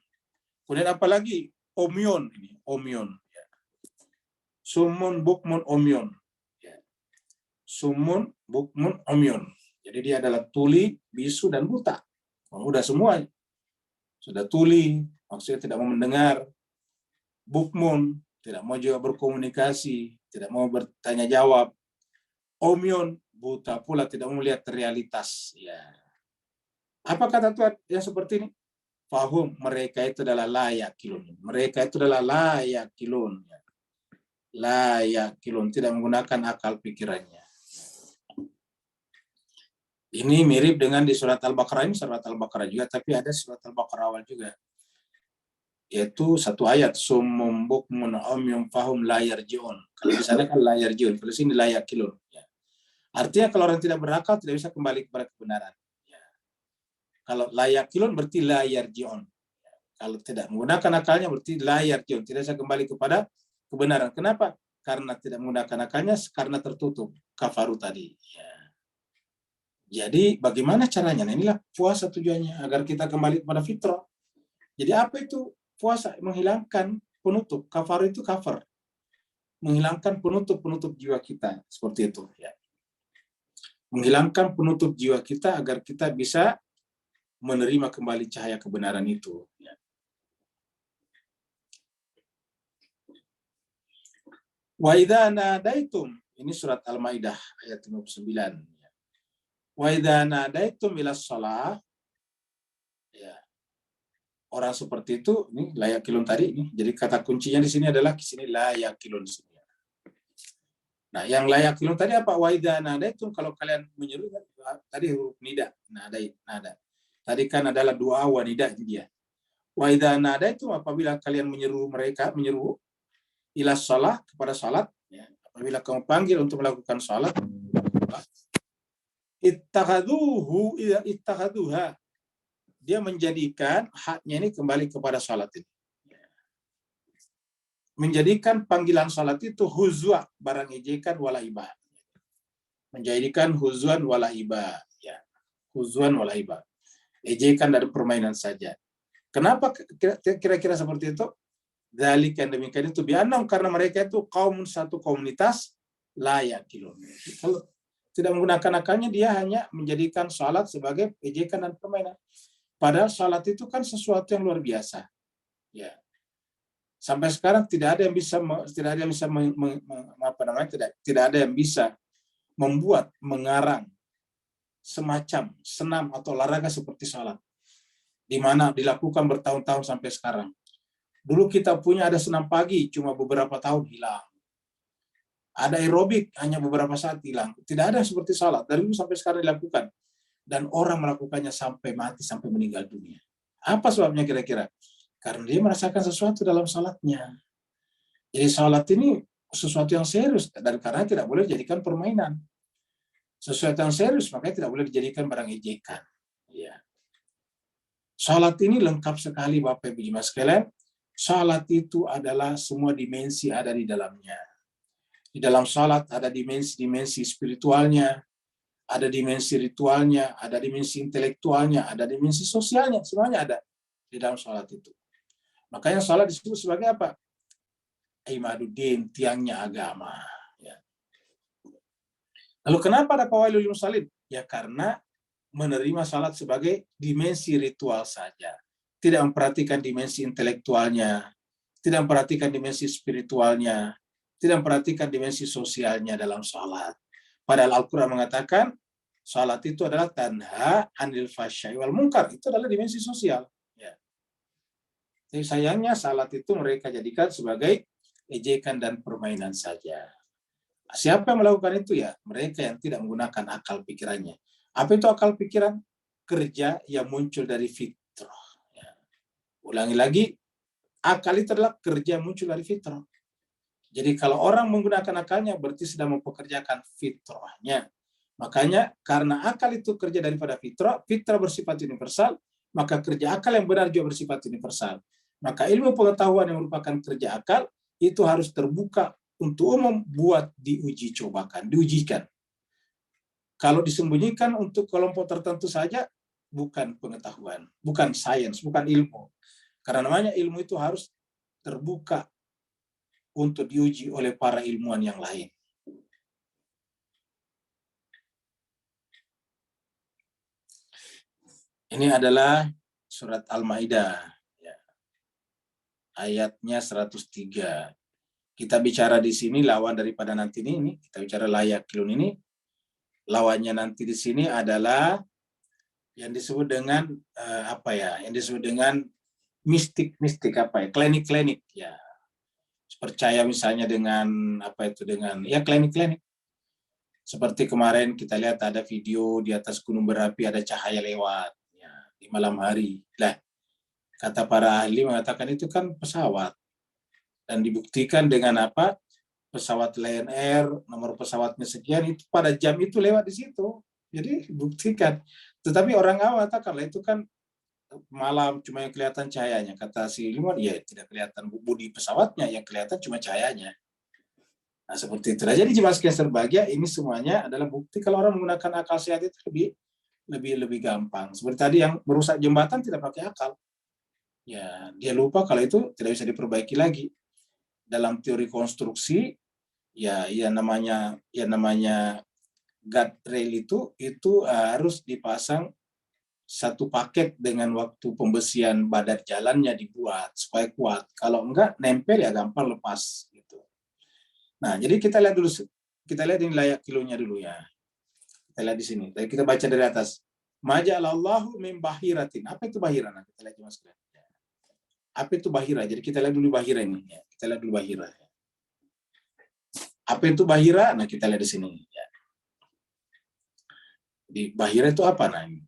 Kemudian apa lagi? Omyon. Ini, omyon. Ya. Sumun, bukmun, omyon. Ya. Sumun, bukmun, omyon. Jadi dia adalah tuli, bisu, dan buta. Udah semua. Sudah tuli, maksudnya tidak mau mendengar. Bukmun, tidak mau juga berkomunikasi, tidak mau bertanya jawab. Omyon, buta pula, tidak mau melihat realitas. Ya. Apa kata Tuhan yang seperti ini? Fahum, mereka itu adalah layak kilun. Mereka itu adalah layak kilun. Layak kilun, tidak menggunakan akal pikirannya. Ini mirip dengan di surat Al-Baqarah, ini surat Al-Baqarah juga, tapi ada surat Al-Baqarah awal juga. Yaitu satu ayat, summum bukmun umyum fahum la yarji'un. Kalau di sana kan la yarji'un, kalau di sini la yaqilun. Ya. Artinya kalau orang tidak berakal tidak bisa kembali kepada kebenaran. Ya. Kalau la yaqilun berarti la yarji'un. Ya. Kalau tidak menggunakan akalnya berarti la yarji'un, tidak bisa kembali kepada kebenaran. Kenapa? Karena tidak menggunakan akalnya, karena tertutup kafaru tadi. Ya. Jadi bagaimana caranya? Nah, inilah puasa tujuannya, agar kita kembali kepada fitrah. Jadi apa itu puasa? Menghilangkan penutup. Kafar itu kafar. Menghilangkan penutup-penutup jiwa kita. Seperti itu. Ya. Menghilangkan penutup jiwa kita agar kita bisa menerima kembali cahaya kebenaran itu. Ya. Wa idza nadaitum, ini surat Al-Maidah ayat 59. Wa idza nadaitum ila shalah, ya. Orang seperti itu, ini la yakilun tadi ini. Jadi kata kuncinya di sini adalah di sini la yakilun. Nah, yang la yakilun tadi apa? Wa idza nadaitum, kalau kalian menyeru tadi huruf nida, nada. Tadi kan adalah doa wa nida dia. Wa idza nadaitum, apabila kalian menyeru mereka, menyeru ila shalah, kepada salat, ya. Apabila kamu panggil untuk melakukan salat, ittakhaduha, dia menjadikan haknya ini kembali kepada salat ini. Menjadikan panggilan salat itu huzwa, barang ejekan walaibah. Menjadikan huzwan walaibah, ya. Huzwan walaibah. Ejekan dari permainan saja. Kenapa kira-kira seperti itu? Dzalika, demikian itu bi'annahum, karena mereka itu kaum, satu komunitas la yakilun. Kalau tidak menggunakan akalnya, dia hanya menjadikan salat sebagai ejekan dan permainan. Padahal salat itu kan sesuatu yang luar biasa. Ya. Sampai sekarang tidak ada yang bisa membuat, mengarang semacam senam atau olahraga seperti salat, di mana dilakukan bertahun-tahun sampai sekarang. Dulu kita punya ada senam pagi, cuma beberapa tahun hilang. Ada aerobik, hanya beberapa saat hilang. Tidak ada seperti salat, dari dulu sampai sekarang dilakukan. Dan orang melakukannya sampai mati, sampai meninggal dunia. Apa sebabnya kira-kira? Karena dia merasakan sesuatu dalam salatnya. Jadi salat ini sesuatu yang serius, dan karena tidak boleh dijadikan permainan. Sesuatu yang serius, makanya tidak boleh dijadikan barang ejekan. Ya. Salat ini lengkap sekali, Bapak Ibu Mas sekalian. Salat itu adalah semua dimensi ada di dalamnya. Di dalam salat ada dimensi-dimensi spiritualnya, ada dimensi ritualnya, ada dimensi intelektualnya, ada dimensi sosialnya, semuanya ada di dalam salat itu. Makanya salat disebut sebagai apa? Imaduddin, tiangnya agama. Ya. Lalu kenapa ada fawailul lil musallin? Ya karena menerima salat sebagai dimensi ritual saja. Tidak memperhatikan dimensi intelektualnya, tidak memperhatikan dimensi spiritualnya, tidak memperhatikan dimensi sosialnya dalam salat. Padahal Al-Quran mengatakan, salat itu adalah tanha anil fahsya'i wal munkar. Itu adalah dimensi sosial. Ya. Jadi sayangnya salat itu mereka jadikan sebagai ejekan dan permainan saja. Siapa yang melakukan itu? Ya mereka yang tidak menggunakan akal pikirannya. Apa itu akal pikiran? Kerja yang muncul dari fitrah. Ya. Ulangi lagi, akal itu adalah kerja yang muncul dari fitrah. Jadi kalau orang menggunakan akalnya, berarti sedang mempekerjakan fitrahnya. Makanya karena akal itu kerja daripada fitrah, fitrah bersifat universal, maka kerja akal yang benar juga bersifat universal. Maka ilmu pengetahuan yang merupakan kerja akal, itu harus terbuka untuk umum, buat diuji cobakan, diujikan. Kalau disembunyikan untuk kelompok tertentu saja, bukan pengetahuan, bukan sains, bukan ilmu. Karena namanya ilmu itu harus terbuka untuk diuji oleh para ilmuwan yang lain. Ini adalah surat Al-Maidah, ya. Ayatnya 103. Kita bicara di sini lawan daripada nanti ini, kita bicara layak kilun ini. Lawannya nanti di sini adalah yang disebut dengan yang disebut dengan mistik apa ya, klinik ya. Percaya misalnya dengan dengan klinik. Seperti kemarin kita lihat ada video di atas gunung berapi ada cahaya lewat ya, di malam hari. Lah, kata para ahli mengatakan itu kan pesawat, dan dibuktikan dengan apa? Pesawat Lion Air, nomor pesawatnya sekian, itu pada jam itu lewat di situ. Jadi buktikan. Tetapi orang awam katakan itu kan malam cuma yang kelihatan cahayanya. Kata si ilmuwan, ya tidak kelihatan bodi pesawatnya, yang kelihatan cuma cahayanya. Nah seperti itu. Jadi jemaah sekalian berbahagia, ini semuanya adalah bukti kalau orang menggunakan akal sehat itu lebih gampang. Seperti tadi yang merusak jembatan tidak pakai akal. Ya, dia lupa kalau itu tidak bisa diperbaiki lagi. Dalam teori konstruksi, yang namanya guardrail itu harus dipasang satu paket dengan waktu pembesian badan jalannya dibuat supaya kuat. Kalau enggak nempel ya gampang lepas gitu. Nah, jadi kita lihat dulu, kita lihat ini layak kilonya dulu ya. Kita lihat di sini. Kita baca dari atas. Majalallahu min bahiratin. Apa itu bahira? Nah, kita lihat Mas. Apa itu bahira? Jadi kita lihat dulu bahira ini. Ya. Kita lihat dulu bahira. Apa itu bahira? Nah, kita lihat di sini. Ya. Di bahira itu apa? Nah, ini.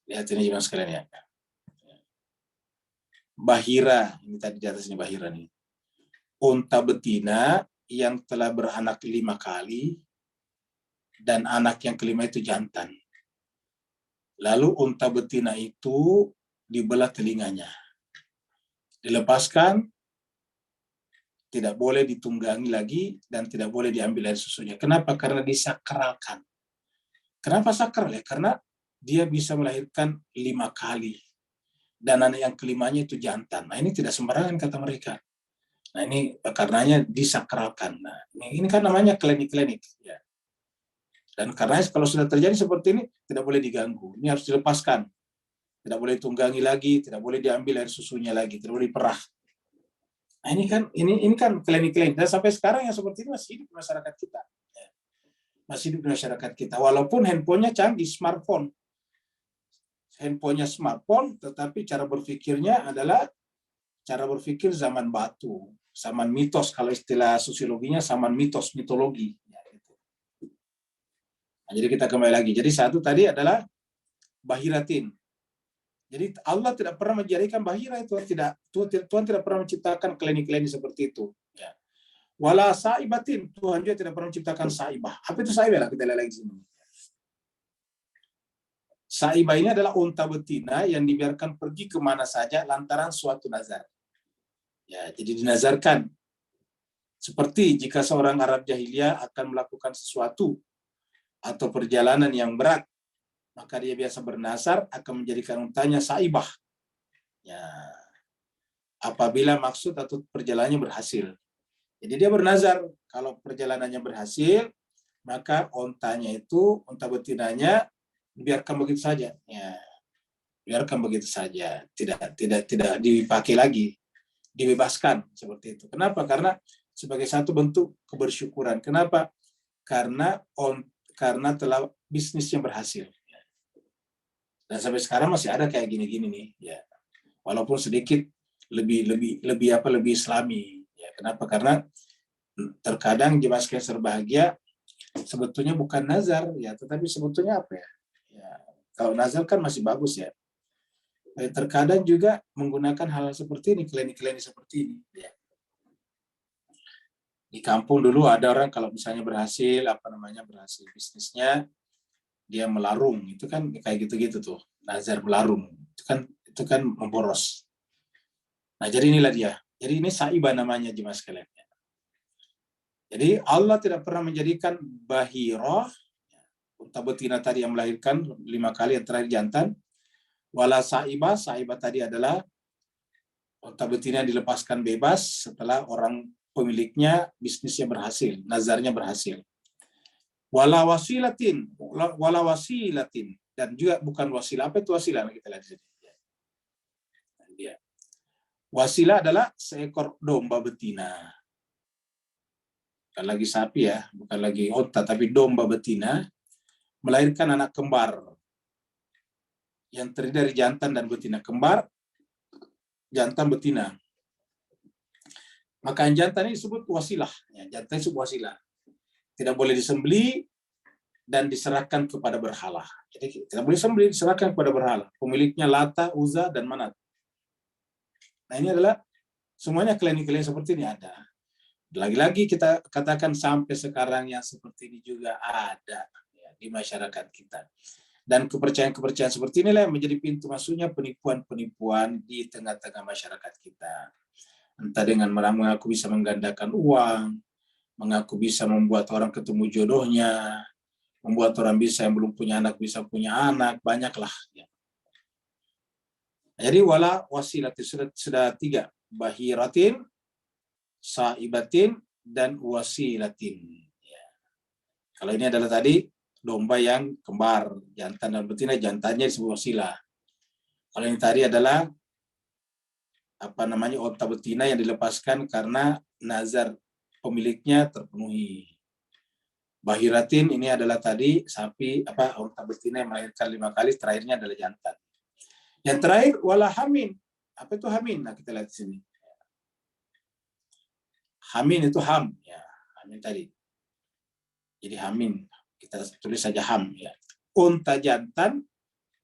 Lihat ini Mas sekalian ya. Bahira, ini tadi di atas ini bahira nih. Unta betina yang telah beranak 5 kali dan anak yang kelima itu jantan. Lalu unta betina itu dibelah telinganya. Dilepaskan, tidak boleh ditunggangi lagi dan tidak boleh diambil air susunya. Kenapa? Karena disakralkan. Kenapa sakral ya? Karena dia bisa melahirkan 5 kali. Dan anak yang kelimanya itu jantan. Nah, ini tidak sembarangan kata mereka. Nah, ini karenanya disakralkan. Nah, ini kan namanya klinik-klinik ya. Dan karena kalau sudah terjadi seperti ini tidak boleh diganggu. Ini harus dilepaskan. Tidak boleh tunggangi lagi, tidak boleh diambil air susunya lagi, tidak boleh diperah. Nah, ini kan klinik-klinik. Dan sampai sekarang yang seperti ini masih hidup di masyarakat kita. Ya. Masih hidup di masyarakat kita. Walaupun handphonenya canggih, smartphone. Handphonenya smartphone, tetapi cara berpikirnya adalah cara berpikir zaman batu, zaman mitos, kalau istilah sosiologinya zaman mitos, mitologi. Ya, gitu. Nah, jadi kita kembali lagi. Jadi satu tadi adalah bahiratin. Jadi Allah tidak pernah menjadikan bahira itu, Tuhan tidak pernah menciptakan klinik-klinik seperti itu. Ya. Wala saibatin, Tuhan juga tidak pernah menciptakan saibah. Apa itu saibah? Kita lihat lagi di sini. Saibah ini adalah unta betina yang dibiarkan pergi kemana saja lantaran suatu nazar. Ya, jadi dinazarkan. Seperti jika seorang Arab jahiliyah akan melakukan sesuatu atau perjalanan yang berat, maka dia biasa bernazar akan menjadikan untanya saibah. Ya, apabila maksud atau perjalanannya berhasil. Jadi dia bernazar kalau perjalanannya berhasil, maka untanya itu, unta betinanya dibiarkan begitu saja. Ya, biarkan begitu saja, tidak dipakai lagi, dibebaskan seperti itu. Kenapa? Karena sebagai satu bentuk kebersyukuran. Kenapa? Karena telah bisnisnya berhasil. Dan sampai sekarang masih ada kayak gini-gini nih, ya. Walaupun sedikit lebih Islami. Ya, kenapa? Karena terkadang jemaah sekalian berbahagia sebetulnya bukan nazar, ya, tetapi sebetulnya apa ya? Ya, kalau nazar kan masih bagus ya. Terkadang juga menggunakan hal seperti ini, klinik-klinik seperti ini. Ya. Di kampung dulu ada orang kalau misalnya berhasil bisnisnya, dia melarung, itu kan kayak gitu-gitu tuh, nazar melarung, itu kan memboros. Nah, jadi inilah dia. Jadi ini saibah namanya jemaah sekalian. Jadi Allah tidak pernah menjadikan bahirah, unta betina tadi yang melahirkan 5 kali yang terakhir jantan, wala saibah tadi adalah unta betina dilepaskan bebas setelah orang pemiliknya bisnisnya berhasil, nazarnya berhasil. Wala wasilatin, dan juga bukan wasilah. Apa itu wasilah? Kita lihat di sini. Wasilah adalah seekor domba betina. Bukan lagi sapi ya, bukan lagi unta, tapi domba betina melahirkan anak kembar yang terdiri dari jantan dan betina. Kembar, jantan, betina. Maka yang jantan ini disebut wasilah. Ya, jantan disebut wasilah. Tidak boleh disembelih dan diserahkan kepada berhala. Jadi tidak boleh sembelih, diserahkan kepada berhala. Pemiliknya Lata, Uzza, dan Manat. Nah, ini adalah semuanya klinik-klinik seperti ini ada. Lagi-lagi kita katakan sampai sekarang yang seperti ini juga ada ya, di masyarakat kita. Dan kepercayaan-kepercayaan seperti inilah yang menjadi pintu masuknya penipuan-penipuan di tengah-tengah masyarakat kita. Entah dengan mengaku bisa menggandakan uang, mengaku bisa membuat orang ketemu jodohnya, membuat orang bisa yang belum punya anak bisa punya anak, banyaklah. Ya. Jadi wala wasilati sudah 3, bahiratin, saibatin, dan wasilatin. Ya. Kalau ini adalah tadi domba yang kembar, jantan dan betina, jantannya disebut wasilah. Kalau ini tadi adalah unta betina yang dilepaskan karena nazar pemiliknya terpenuhi. Bahiratin ini adalah tadi sapi unta betina yang melahirkan 5 kali, terakhirnya adalah jantan. Yang terakhir wala hamin. Apa itu hamin? Nah, kita lihat di sini. Hamin itu ham, ya. Hamin tadi. Jadi hamin, kita tulis saja ham, ya. Unta jantan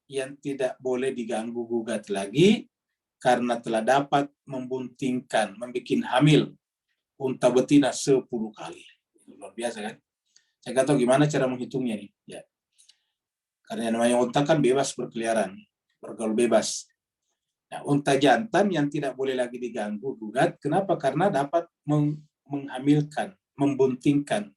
yang tidak boleh diganggu gugat lagi karena telah dapat membuntingkan, membuat hamil unta betina 10 kali. Luar biasa kan? Saya nggak tahu gimana cara menghitungnya nih. Ya. Karena yang namanya unta kan bebas berkeliaran, bergaul bebas. Nah, unta jantan yang tidak boleh lagi diganggu gugat, kenapa? Karena dapat menghamilkan, membuntingkan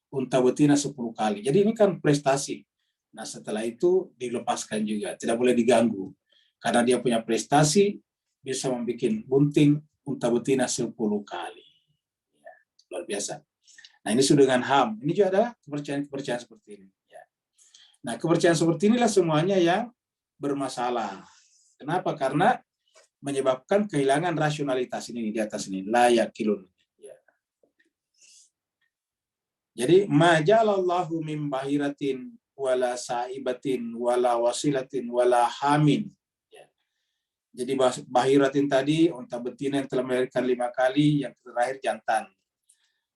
unta betina 10 kali. Jadi ini kan prestasi. Nah, setelah itu dilepaskan juga, tidak boleh diganggu. Karena dia punya prestasi, bisa membuat bunting unta betina 10 kali. Ya, luar biasa. Nah, ini sudah dengan HAM. Ini juga ada kepercayaan-kepercayaan seperti ini. Ya. Nah, kepercayaan seperti inilah semuanya yang bermasalah. Kenapa? Karena menyebabkan kehilangan rasionalitas ini di atas ini. La yakilun. Ya. Jadi, ma ja'alallahu min bahiratin wala sa'ibatin wala wasilatin wala hamin. Ya. Jadi, bahiratin tadi, unta betina yang telah melahirkan 5 kali, yang terakhir jantan.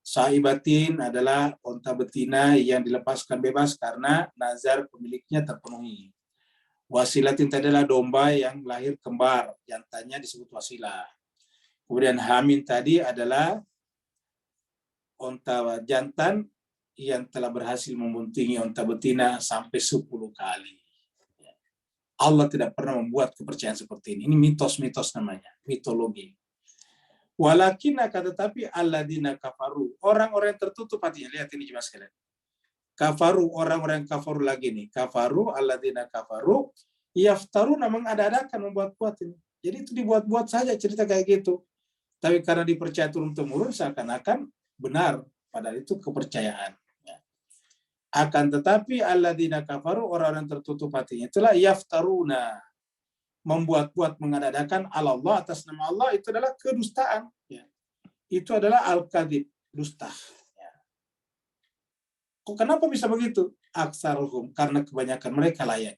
Sa'ibatin adalah unta betina yang dilepaskan bebas karena nazar pemiliknya terpenuhi. Wasilatin tadi adalah domba yang lahir kembar, jantannya disebut wasilah. Kemudian hamin tadi adalah unta jantan yang telah berhasil membuntingi unta betina sampai 10 kali. Allah tidak pernah membuat kepercayaan seperti ini. Ini mitos-mitos namanya, mitologi. Walakin akan tetapi alladzina kafaru, orang-orang yang tertutup hatinya. Lihat ini jemaah sekalian. Kafaru, orang-orang yang kafaru lagi nih. Kafaru, alladzina kafaru, yaftaruna, mengada-adakan, membuat-buat ini. Jadi itu dibuat-buat saja cerita kayak gitu. Tapi karena dipercaya turun-temurun seakan-akan benar. Padahal itu kepercayaan. Akan tetapi alladzina kafaru, orang-orang yang tertutup hatinya, itulah yaftaruna, membuat-buat, mengada-adakan Allah atas nama Allah, itu adalah kedustaan. Ya. Itu adalah al-kadhib, dusta. Ya. Kok kenapa bisa begitu? Aksaruhum, karena kebanyakan mereka layak.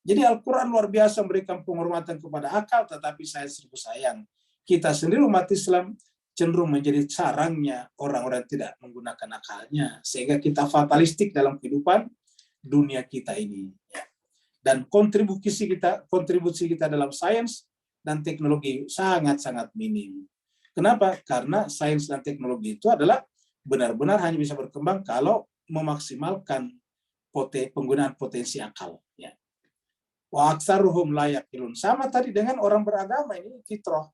Jadi Al-Quran luar biasa memberikan penghormatan kepada akal, tetapi saya seribu sayang. Kita sendiri umat Islam cenderung menjadi sarangnya orang-orang tidak menggunakan akalnya, sehingga kita fatalistik dalam kehidupan dunia kita ini. Ya. Dan kontribusi kita dalam sains dan teknologi sangat-sangat minim. Kenapa? Karena sains dan teknologi itu adalah benar-benar hanya bisa berkembang kalau memaksimalkan penggunaan potensi akal. Ya. Wa aksaruhum la yaqilun. Sama tadi dengan orang beragama, ini fitrah.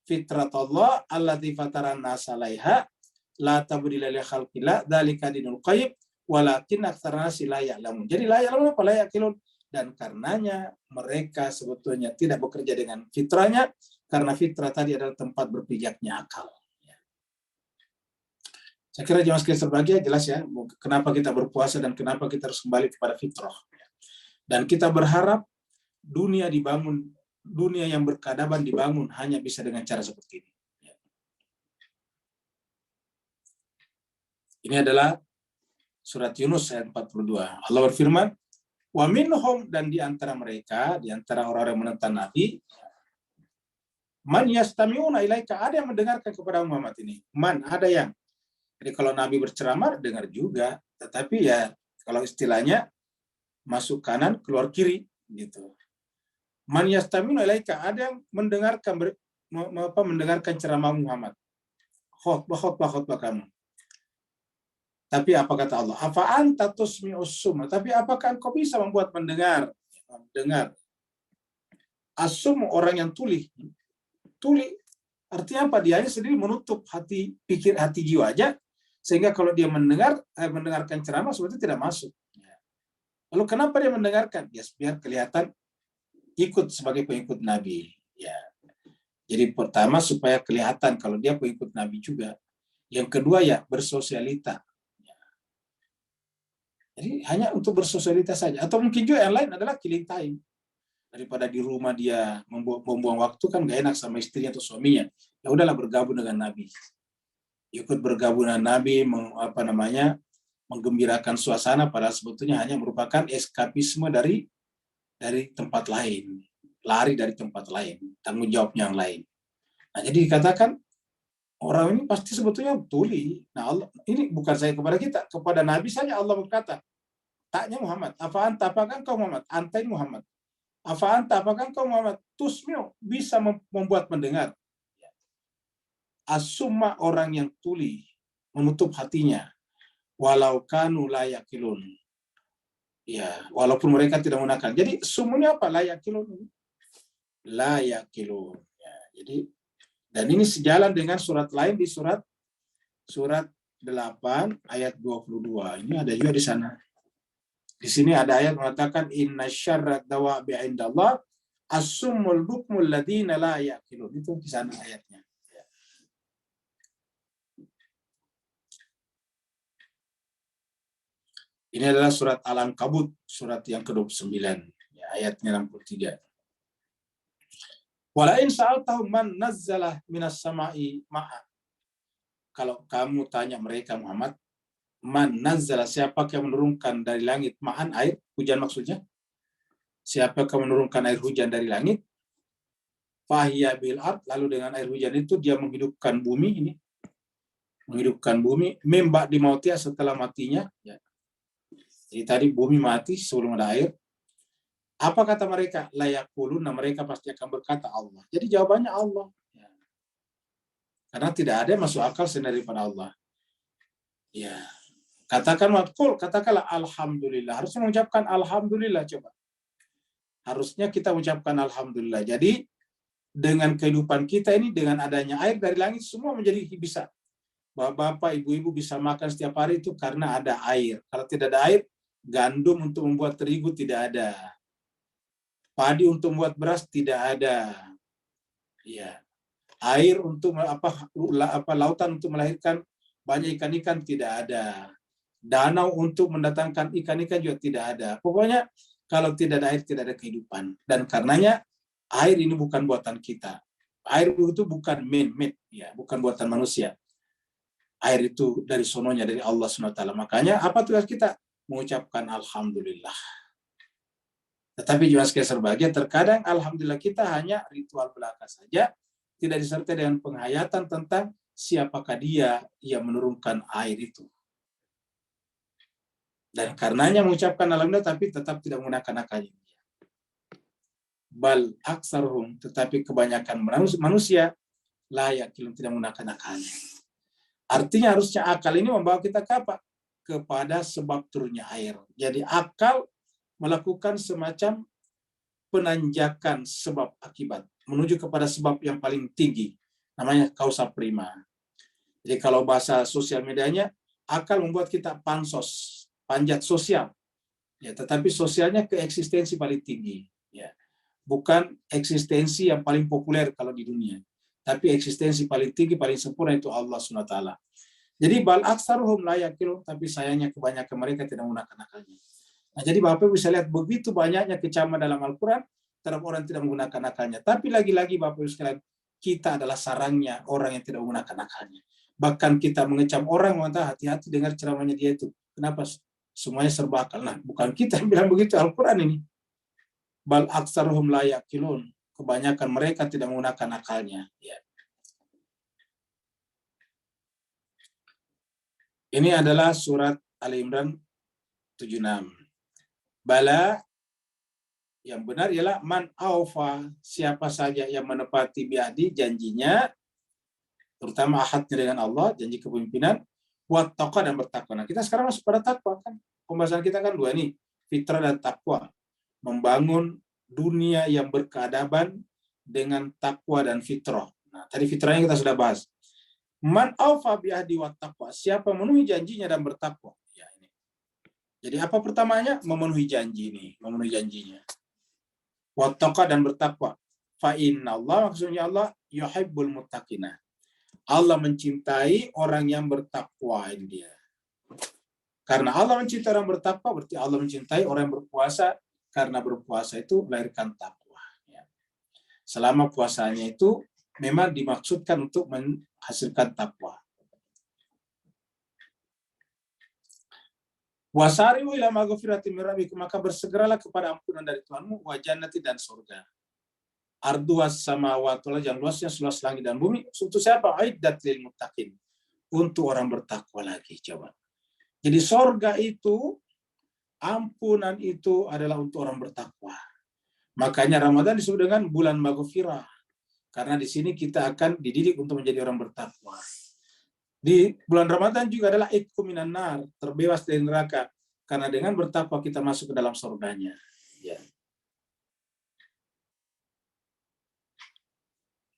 Fitrat Allah allati fataran nasa 'alaiha la tabdila li khalqillah dzalika dinul qayyim walakin aktsarun nasi la ya'lamun. Jadi la ya'lamun apa? La yaqilun. Dan karenanya mereka sebetulnya tidak bekerja dengan fitrahnya, karena fitrah tadi adalah tempat berpijaknya akal. Saya kira jemaah sekalian berbahagia jelas ya, kenapa kita berpuasa dan kenapa kita harus kembali kepada fitrah. Dan kita berharap dunia dibangun, dunia yang berkeadaban dibangun hanya bisa dengan cara seperti ini. Ini adalah surat Yunus ayat 42. Allah berfirman, wa minhum, dan di antara mereka, di antara orang-orang yang menentang Nabi, man yastami'una ilaika, ada yang mendengarkan kepada Muhammad ini. Man, ada yang. Jadi kalau Nabi berceramah, dengar juga. Tetapi ya, kalau istilahnya, masuk kanan, keluar kiri. Gitu. Man yastami'una ilaika, ada yang mendengarkan ceramah Muhammad. Khotbah kamu. Tapi apa kata Allah? Afa anta tusmi'us summa. Tapi apakah engkau bisa membuat mendengar? Asum, orang yang tuli. Tuli artinya apa? Dia hanya sendiri menutup hati jiwa aja, sehingga kalau dia mendengarkan ceramah sebetulnya tidak masuk. Lalu kenapa dia mendengarkan? Ya biar kelihatan ikut sebagai pengikut Nabi. Ya. Jadi pertama supaya kelihatan kalau dia pengikut Nabi juga. Yang kedua ya bersosialita. Jadi hanya untuk bersosialitas saja. Atau mungkin juga yang lain adalah killing time. daripada di rumah dia membuang waktu, kan gak enak sama istrinya atau suaminya. Ya udahlah, bergabung dengan Nabi. Ikut bergabung dengan Nabi, menggembirakan suasana, padahal sebetulnya hanya merupakan eskapisme dari tempat lain, lari dari tempat lain, tanggung jawab yang lain. Nah, jadi dikatakan orang ini pasti sebetulnya tuli. Nah, Allah, ini bukan saya kepada kita, kepada Nabi saja Allah berkata, tanya Muhammad, apakah engkau Muhammad? Antai Muhammad. Apakah engkau Muhammad? Tusmiu, bisa membuat mendengar. Asumma, orang yang tuli, menutup hatinya, walau kanu la yaqilun. Ya, walaupun mereka tidak menggunakan. Jadi sumnya apa? La yaqilun. La yaqilun. Ya, jadi, dan ini sejalan dengan surat lain di surat 8 ayat 22. Ini ada juga di sana. Di sini ada ayat mengatakan inna syarrad dawabi indallah as-summul bukmul ladina la yaqilun. Itu di sana ayatnya. Ini adalah surat Al-Ankabut, surat yang ke-29, ya, ayatnya 63. Walain sa'altahum man nazzala minas sama'i ma'a. Kalau kamu tanya mereka Muhammad, man nazzala, siapa yang menurunkan dari langit ma'an, air, hujan maksudnya. Siapa yang menurunkan air hujan dari langit? Fahiya bil ard, lalu dengan air hujan itu dia menghidupkan bumi ini. Menghidupkan bumi, memba di mautia, setelah matinya, ya. Jadi tadi bumi mati sebelum ada air. Apa kata mereka? Layaqulun, mereka pasti akan berkata Allah. Jadi jawabannya Allah. Ya. Karena tidak ada yang masuk akal selain daripada Allah. Ya. Katakanlah alhamdulillah. Harusnya mengucapkan alhamdulillah, coba. Harusnya kita mengucapkan alhamdulillah. Jadi dengan kehidupan kita ini, dengan adanya air dari langit, semua menjadi bisa. Bapak, ibu-ibu bisa makan setiap hari itu karena ada air. Kalau tidak ada air, gandum untuk membuat terigu tidak ada. Padi untuk membuat beras tidak ada. Ya. Air untuk lautan untuk melahirkan banyak ikan-ikan tidak ada. Danau untuk mendatangkan ikan-ikan juga tidak ada. Pokoknya kalau tidak ada air, tidak ada kehidupan. Dan karenanya air ini bukan buatan kita. Air itu bukan man-made, ya, bukan buatan manusia. Air itu dari sononya, dari Allah SWT. Makanya apa tugas kita? Mengucapkan alhamdulillah. Tetapi juga sekali serbagian, terkadang alhamdulillah kita hanya ritual belaka saja, tidak disertai dengan penghayatan tentang siapakah dia yang menurunkan air itu. Dan karenanya mengucapkan alhamdulillah tapi tetap tidak menggunakan akalnya. Bal aksaruhum, tetapi kebanyakan manusia layak tidak menggunakan akalnya. Artinya harusnya akal ini membawa kita ke apa? Kepada sebab turunnya air. Jadi akal melakukan semacam penanjakan sebab akibat menuju kepada sebab yang paling tinggi, namanya causa prima. Jadi kalau bahasa sosial medianya, akal membuat kita pansos, panjat sosial, ya, tetapi sosialnya ke eksistensi paling tinggi, ya, bukan eksistensi yang paling populer kalau di dunia, tapi eksistensi paling tinggi, paling sempurna itu Allah SWT. Jadi bal aksaruhum la yaqilun, tapi sayangnya kebanyakan mereka tidak menggunakan akalnya. Nah, jadi Bapak bisa lihat begitu banyaknya kecaman dalam Al-Quran terhadap orang yang tidak menggunakan akalnya. Tapi lagi-lagi Bapak sekalian, kita adalah sarangnya orang yang tidak menggunakan akalnya. Bahkan kita mengecam orang, mengatakan hati-hati dengar ceramahnya dia itu. Kenapa? Semuanya serba akal. Nah, bukan kita yang bilang begitu, Al-Quran ini. Bal aksaruhum la yaqilun. Kebanyakan mereka tidak menggunakan akalnya. Ya. Ini adalah surat Ali Imran 76. Bala, yang benar ialah man aufa, siapa saja yang menepati biadi, janjinya, terutama ahadnya dengan Allah, janji kepemimpinan, wattaqa, dan bertakwa. Nah, kita sekarang masuk pada takwa kan. Pembahasan kita kan dua nih, fitrah dan takwa. Membangun dunia yang berkeadaban dengan takwa dan fitrah. Nah, tadi fitrahnya kita sudah bahas. Man aufa biadi wattaqwa, siapa memenuhi janjinya dan bertakwa. Ya, ini. Jadi apa pertamanya? Memenuhi janji ini, memenuhi janjinya. Wattaqa, dan bertakwa. Fa inna Allah, maksudnya Allah yuhibbul muttaqina. Allah mencintai orang yang bertakwa ini dia. Karena Allah mencintai orang bertakwa, berarti Allah mencintai orang yang berpuasa, karena berpuasa itu melahirkan takwa. selama puasanya itu memang dimaksudkan untuk menghasilkan takwa. Wasari'u ila maghfiratin min rabbikum, maka bersegeralah kepada ampunan dari Tuhanmu, wa jannati, dan surga. Arduas samawati wal ardi, yang luasnya seluas langit dan bumi. Untuk siapa? Aiddat lil muttaqin, untuk orang bertakwa lagi. Coba. Jadi surga itu, ampunan itu adalah untuk orang bertakwa. Makanya Ramadan disebut dengan bulan maghfirah. Karena di sini kita akan dididik untuk menjadi orang bertakwa. Di bulan Ramadan juga adalah itqu minan nar, terbebas dari neraka. Karena dengan bertakwa kita masuk ke dalam surganya. Ya.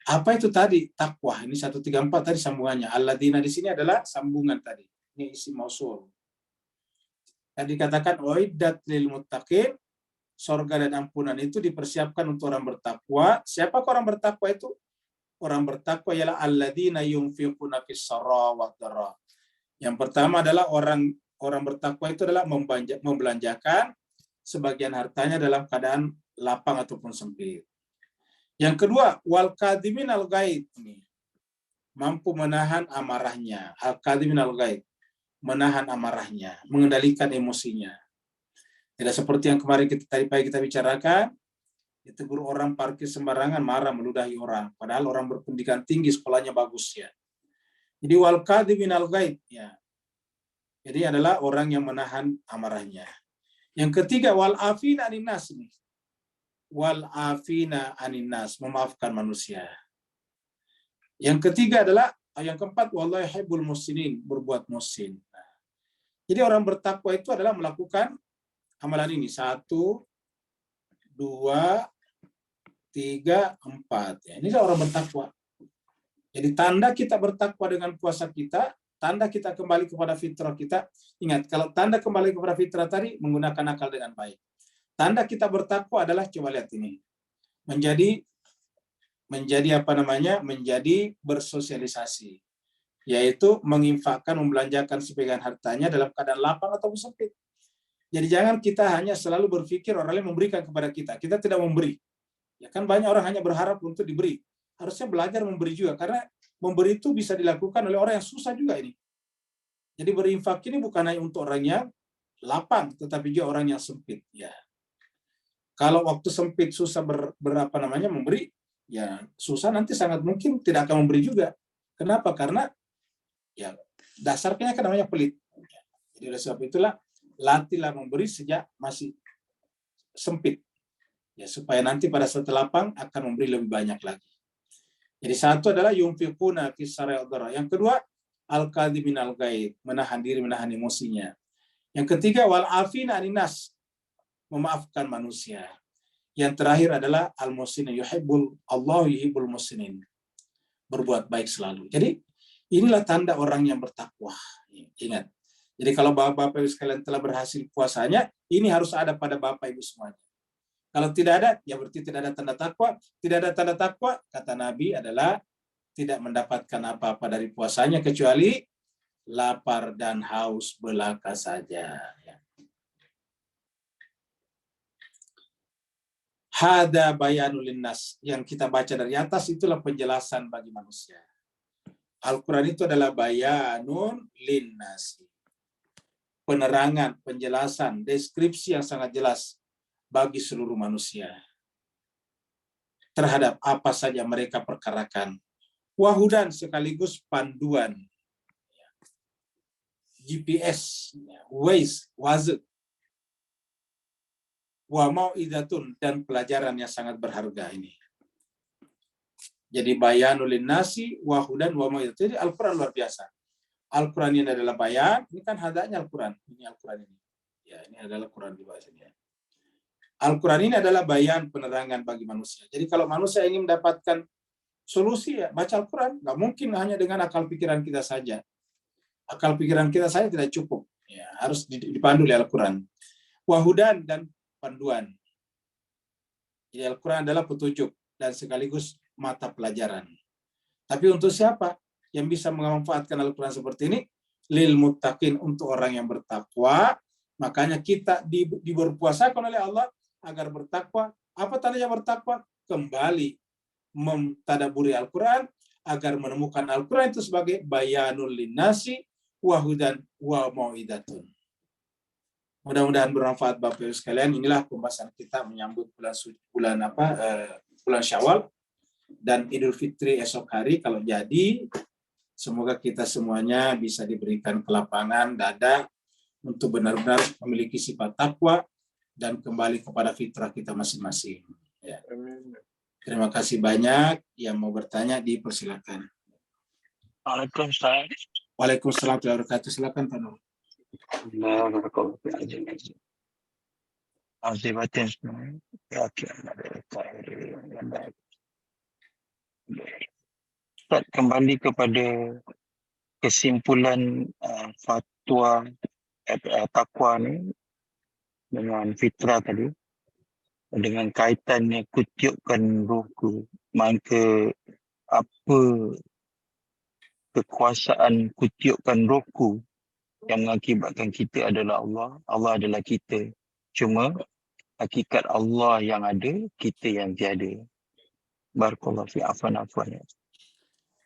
Apa itu tadi? Takwa. Ini 134 tadi sambungannya. Alladzina di sini adalah sambungan tadi. Ini isi mausul. Tadi dikatakan uiddat lil muttaqin, surga dan ampunan itu dipersiapkan untuk orang bertakwa. Siapa orang bertakwa itu? Orang bertakwa ialah alladzina yunfiquna fis sarra wad dharra. Yang pertama adalah orang bertakwa itu adalah membelanjakan sebagian hartanya dalam keadaan lapang ataupun sempit. Yang kedua, wal kadhimin al ghaid, mampu menahan amarahnya. Al kadhimin al ghaid, menahan amarahnya, mengendalikan emosinya. Tidak seperti yang kemarin tadi pagi kita bicarakan, ditegur orang parkir sembarangan, marah, meludahi orang. Padahal orang berpendidikan tinggi, sekolahnya bagus ya. Jadi wal kadhimin al ghaid, ya. Jadi adalah orang yang menahan amarahnya. Yang ketiga, wal afina anin nas. Wal afina anin nas, memaafkan manusia. Yang ketiga adalah, yang keempat, wallahu yuhibbul muhsinin, berbuat muhsin. Nah, jadi orang bertakwa itu adalah melakukan amalan ini. 1, 2, 3, 4. Ya, ini orang bertakwa. Jadi tanda kita bertakwa dengan puasa kita, tanda kita kembali kepada fitrah kita. Ingat, kalau tanda kembali kepada fitrah tadi, menggunakan akal dengan baik. Tanda kita bertakwa adalah, coba lihat ini, menjadi apa namanya, menjadi bersosialisasi, yaitu menginfakkan, membelanjakan sebagian hartanya dalam keadaan lapang atau sempit. Jadi jangan kita hanya selalu berpikir orang lain memberikan kepada kita, kita tidak memberi. Ya kan banyak orang hanya berharap untuk diberi. Harusnya belajar memberi juga, karena memberi itu bisa dilakukan oleh orang yang susah juga ini. Jadi berinfak ini bukan hanya untuk orang yang lapang, tetapi juga orang yang sempit. Ya. Kalau waktu sempit susah memberi, ya susah nanti sangat mungkin tidak akan memberi juga. Kenapa? Karena ya dasarnya kan namanya pelit. Jadi oleh sebab itulah latihlah memberi sejak masih sempit. Ya, supaya nanti pada saat lapang akan memberi lebih banyak lagi. Jadi satu adalah yunfiquna fis sarri wad dharra. Yang kedua, al-kadhimin al ghaid, menahan diri, menahan emosinya. Yang ketiga, wal afina anin nas, memaafkan manusia. Yang terakhir adalah al-muhsinin, Allahu yuhibbul muhsinin, berbuat baik selalu. Jadi inilah tanda orang yang bertakwa. Ingat. Jadi kalau Bapak Ibu sekalian telah berhasil puasanya, ini harus ada pada Bapak Ibu semuanya. Kalau tidak ada, ya berarti tidak ada tanda takwa. Tidak ada tanda takwa, kata Nabi, adalah tidak mendapatkan apa-apa dari puasanya kecuali lapar dan haus belaka saja. Hada bayanul linnas, yang kita baca dari atas itulah penjelasan bagi manusia. Al-Quran itu adalah bayanun linnas, penerangan, penjelasan, deskripsi yang sangat jelas bagi seluruh manusia terhadap apa saja mereka perkarakan. Wahudan, sekaligus panduan, GPS, Waze, Waze, wa mau'idatun, dan pelajaran yang sangat berharga ini. Jadi bayanul linnasi, wahudan, wa mau'idatun. Jadi Al-Quran luar biasa. Al-Quran ini adalah bayan, ini kan hadanya Al-Quran. Ini Al-Quran ini. Ya, ini adalah Quran di bahasanya. Al-Quran ini adalah bayan, penerangan bagi manusia. Jadi kalau manusia ingin mendapatkan solusi, ya baca Al-Quran. Nggak mungkin hanya dengan akal pikiran kita saja. Akal pikiran kita saja tidak cukup. Ya, harus dipandu oleh Al-Quran. Wahudan, dan panduan. Jadi Al-Quran adalah petunjuk dan sekaligus mata pelajaran. Tapi untuk siapa yang bisa memanfaatkan Al-Quran seperti ini? Lil muttaqin, untuk orang yang bertakwa. Makanya kita diberpuasakan oleh Allah agar bertakwa. Apa tandanya bertakwa? Kembali mentadaburi Al-Quran, agar menemukan Al-Quran itu sebagai bayanul linnasi wa hudan wa mau'idatun. Mudah-mudahan bermanfaat Bapak Ibu sekalian. Inilah pembahasan kita menyambut bulan Syawal dan Idul Fitri esok hari kalau jadi. Semoga kita semuanya bisa diberikan kelapangan dada untuk benar-benar memiliki sifat takwa dan kembali kepada fitrah kita masing-masing. Ya. Terima kasih banyak. Yang mau bertanya dipersilakan. Waalaikumsalam. Waalaikumsalam warahmatullahi wabarakatuh. Silakan Pak Nur. Kembali kepada kesimpulan fatwa takwa ni dengan fitrah tadi, dengan kaitannya kutiupkan ruku, maka apa kekuasaan kutiupkan ruku yang mengakibatkan kita adalah Allah, Allah adalah kita. Cuma hakikat Allah yang ada, kita yang tiada. Barakallahu fi afwan.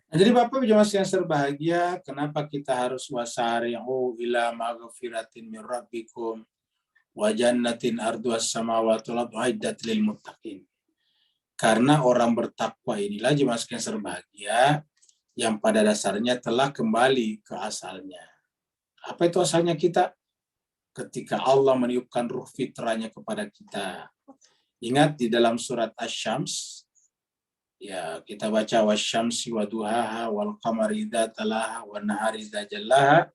Jadi Bapak Ibu jemaah yang berbahagia, kenapa kita harus wasari'u ila maghfiratin min rabbikum wa jannatin arduas samawati wal ardu uiddat lil muttaqin. Karena orang bertakwa inilah jemaah yang berbahagia yang pada dasarnya telah kembali ke asalnya. Apa itu asalnya kita? Ketika Allah meniupkan ruh fitrahnya kepada kita. Ingat di dalam surat Asy-Syams, ya kita baca wasyamsi waduhaha wal qamari idza talaha wan nahari idza jallaha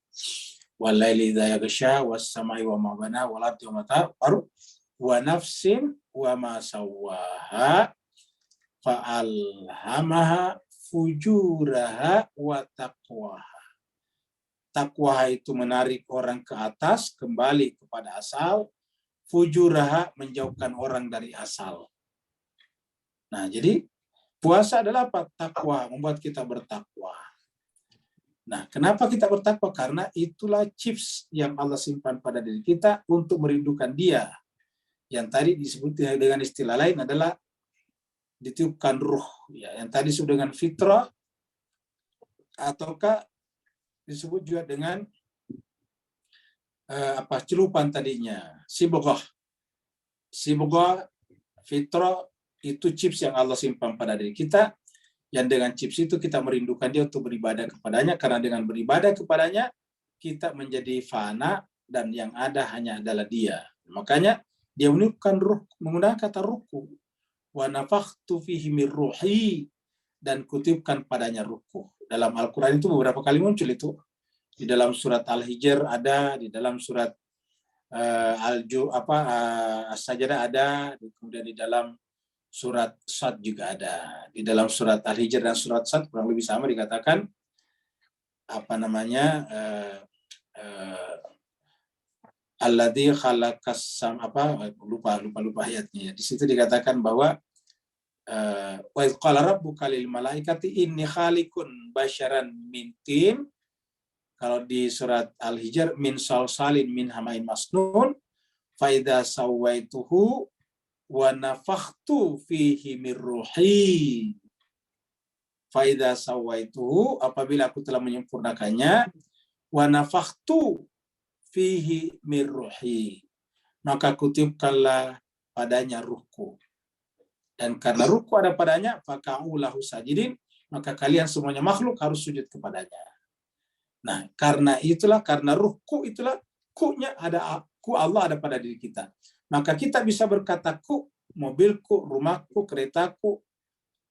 wal laili idza yaghsha was samai wa ma banaha wal ardi wa ma tafaru wa nafsin wa ma sawwaha fa alhamaha fujuraha wa taqwaha. Takwa itu menarik orang ke atas, kembali kepada asal. Fujuraha menjauhkan orang dari asal. Nah, jadi puasa adalah apa? Takwa, membuat kita bertakwa. Nah, kenapa kita bertakwa? Karena itulah chips yang Allah simpan pada diri kita untuk merindukan Dia. Yang tadi disebut dengan istilah lain adalah ditiupkan ruh. Ya, yang tadi disebut dengan fitrah, ataukah disebut juga dengan celupan tadinya, sibghah, fitrah itu chips yang Allah simpan pada diri kita, yang dengan chips itu kita merindukan Dia untuk beribadah kepadanya, karena dengan beribadah kepadanya kita menjadi fana dan yang ada hanya adalah Dia. Makanya Dia meniupkan ruh, menggunakan kata ruhku, wa nafakhtu fihi min ruhi, dan kutiupkan padanya ruhku. Dalam Al-Quran itu beberapa kali muncul itu. Di dalam surat Al-Hijr ada, di dalam surat As-Sajdah ada, kemudian di dalam surat Sad juga ada. Di dalam surat Al-Hijr dan surat Sad kurang lebih sama dikatakan alladzi khalaqas lupa ayatnya. Di situ dikatakan bahwa wa idz qala rabbuka lil malaikati inni khaliqun basyaran min tin. Kalau di surat Al-Hijr min salsalin min hamain masnun fa idza sawaituhu wa nafakhtu fihi min ruhi. Fa idza sawaituhu, apabila aku telah menyempurnakannya, wa nafakhtu fihi min ruhi, maka kutiupkanlah padanya ruhku. Dan karena ruhku ada padanya, faka'u lahu sajidin, maka kalian semuanya makhluk harus sujud kepadanya. Nah, karena ruhku itulah, ku-nya ada, ku Allah ada pada diri kita. Maka kita bisa berkata ku, mobilku, rumahku, keretaku,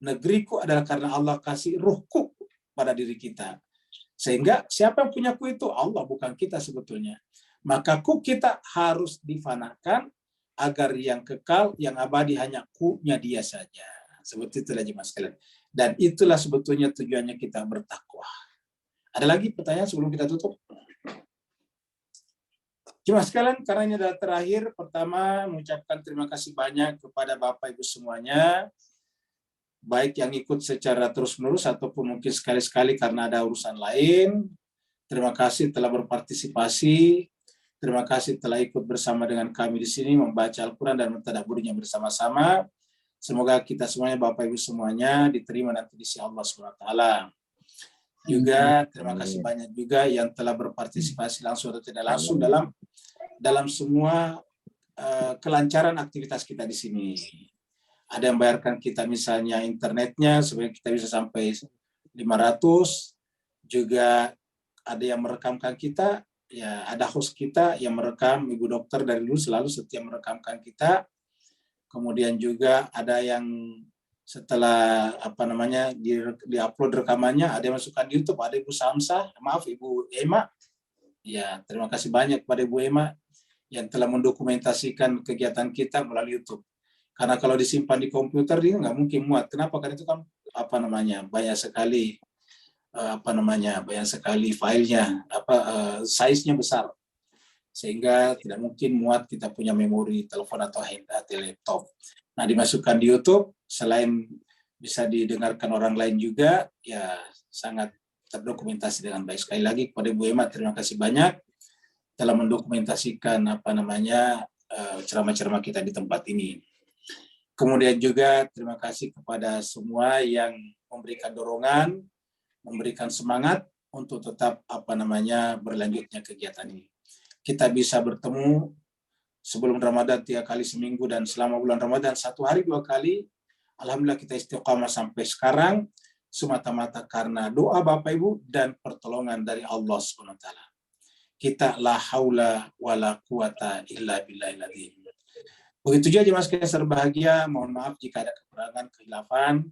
negeriku adalah karena Allah kasih ruhku pada diri kita. Sehingga siapa yang punya ku itu? Allah, bukan kita sebetulnya. Maka ku kita harus difanakan agar yang kekal, yang abadi hanya ku-nya Dia saja. Seperti itulah jemaah sekalian. Dan itulah sebetulnya tujuannya kita bertakwa. Ada lagi pertanyaan sebelum kita tutup? Jemaah sekalian, karena ini adalah terakhir, pertama mengucapkan terima kasih banyak kepada Bapak Ibu semuanya, baik yang ikut secara terus-menerus ataupun mungkin sekali-sekali karena ada urusan lain. Terima kasih telah berpartisipasi, terima kasih telah ikut bersama dengan kami di sini membaca Al-Quran dan mentadabburinya bersama-sama. Semoga kita semuanya, Bapak Ibu semuanya, diterima nanti di sisi Allah SWT. Juga terima kasih banyak juga yang telah berpartisipasi langsung atau tidak langsung dalam semua kelancaran aktivitas kita di sini. Ada yang bayarkan kita misalnya internetnya supaya kita bisa sampai 500, juga ada yang merekamkan kita, ya ada host kita yang merekam, Ibu Dokter dari dulu selalu setiap merekamkan kita. Kemudian juga ada yang setelah di-upload rekamannya, ada yang masukkan di YouTube, ada Ibu Samsah, maaf Ibu Ema. Ya, terima kasih banyak kepada Ibu Ema yang telah mendokumentasikan kegiatan kita melalui YouTube. Karena kalau disimpan di komputer ini nggak mungkin muat. Kenapa? Karena itu kan banyak sekali banyak sekali filenya, size-nya besar. Sehingga tidak mungkin muat kita punya memori telepon atau laptop. Nah, dimasukkan di YouTube, selain bisa didengarkan orang lain juga, ya sangat terdokumentasi dengan baik. Sekali lagi kepada Bu Emma, terima kasih banyak telah mendokumentasikan ceramah-ceramah kita di tempat ini. Kemudian juga terima kasih kepada semua yang memberikan dorongan, memberikan semangat untuk tetap berlanjutnya kegiatan ini. Kita bisa bertemu sebelum Ramadan 3 kali seminggu dan selama bulan Ramadan 1 hari 2 kali. Alhamdulillah kita istiqamah sampai sekarang semata-mata karena doa Bapak Ibu dan pertolongan dari Allah SWT. Kita la haula wala quwata illa billahil azim. Begitu juga jemaah sekalian berbahagia, mohon maaf jika ada kekurangan, khilafan.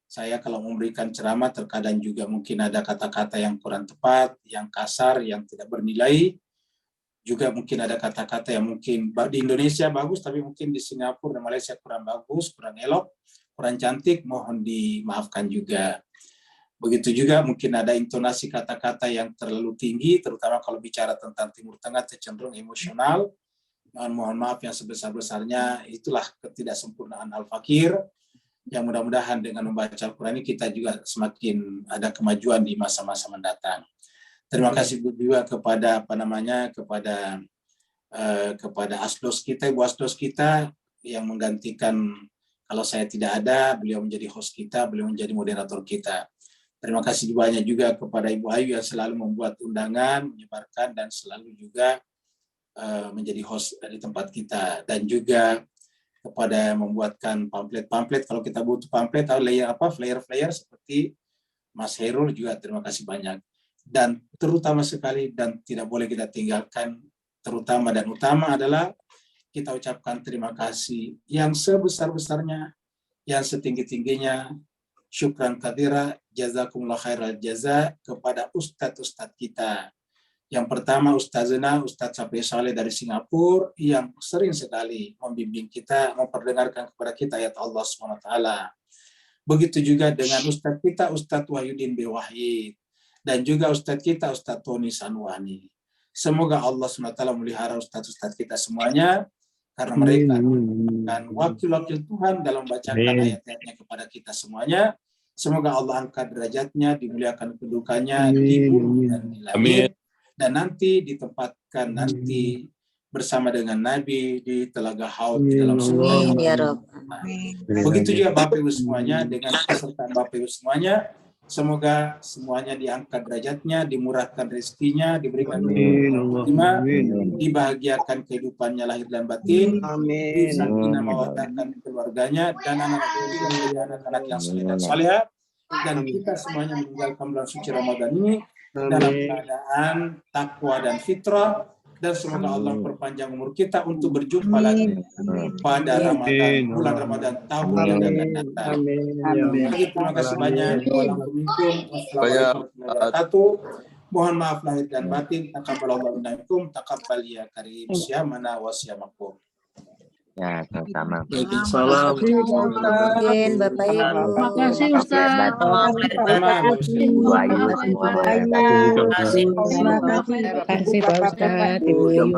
Saya kalau memberikan ceramah terkadang juga mungkin ada kata-kata yang kurang tepat, yang kasar, yang tidak bernilai. Juga mungkin ada kata-kata yang mungkin di Indonesia bagus, tapi mungkin di Singapura dan Malaysia kurang bagus, kurang elok, kurang cantik, mohon dimaafkan juga. Begitu juga mungkin ada intonasi kata-kata yang terlalu tinggi, terutama kalau bicara tentang Timur Tengah cenderung emosional. Mohon maaf yang sebesar-besarnya, itulah ketidaksempurnaan Al-Fakir. Yang mudah-mudahan dengan membaca Al-Quran ini kita juga semakin ada kemajuan di masa-masa mendatang. Terima kasih juga kepada kepada asdos kita, Ibu Asdos kita yang menggantikan kalau saya tidak ada, beliau menjadi host kita, beliau menjadi moderator kita. Terima kasih banyak juga kepada Ibu Ayu yang selalu membuat undangan, menyebarkan dan selalu juga menjadi host di tempat kita, dan juga kepada membuatkan pamflet-pamflet kalau kita butuh pamflet atau flyer-flyer seperti Mas Herul juga terima kasih banyak. Dan terutama sekali dan tidak boleh kita tinggalkan, terutama dan utama adalah kita ucapkan terima kasih yang sebesar-besarnya, yang setinggi-tingginya, syukran katsira, jazakumullah khairal jaza kepada ustadz-ustadz kita. Yang pertama Ustazena, Ustadz Safi Saleh dari Singapura yang sering sekali membimbing kita, memperdengarkan kepada kita ayat Allah SWT. Begitu juga dengan Ustadz kita, Ustadz Wahyudin B. Wahid. Dan juga Ustadz kita, Ustadz Tony Sanwani. Semoga Allah SWT melihara Ustadz-Ustadz kita semuanya, karena mereka akan wakil-wakil Tuhan dalam membacakan ayat-ayatnya kepada kita semuanya. Semoga Allah angkat derajatnya, dimuliakan kedudukannya di bumi dan di langit. Dan nanti ditempatkan bersama dengan Nabi di Telaga Haud di dalam surga. Begitu juga Bapak Ibu semuanya, dengan kesertaan Bapak Ibu semuanya, semoga semuanya diangkat derajatnya, dimurahkan rezekinya, diberikan kenikmatan, dibahagiakan kehidupannya lahir dan batin, disakinah mawadakan keluarganya dan anak-anak yang saleh dan salehah, dan kita semuanya meninggalkan bulan suci Ramadan ini dalam keadaan takwa dan fitrah, dan semoga Allah perpanjang umur kita untuk berjumpa lagi pada bulan Ramadan tahun yang akan datang. Terima kasih banyak. Wassalamualaikum warahmatullahi wabarakatuh. Mohon maaf lahir dan batin. Taqabbalallahu minkum, taqabbal ya karim, syamana wa syamakum. Ya, sama-sama. Salam. Mungkin Bapak Ibu. Terima kasih Ustaz. Bu Ayu semua. Terima kasih Pak Ustaz, Ibu Ayu.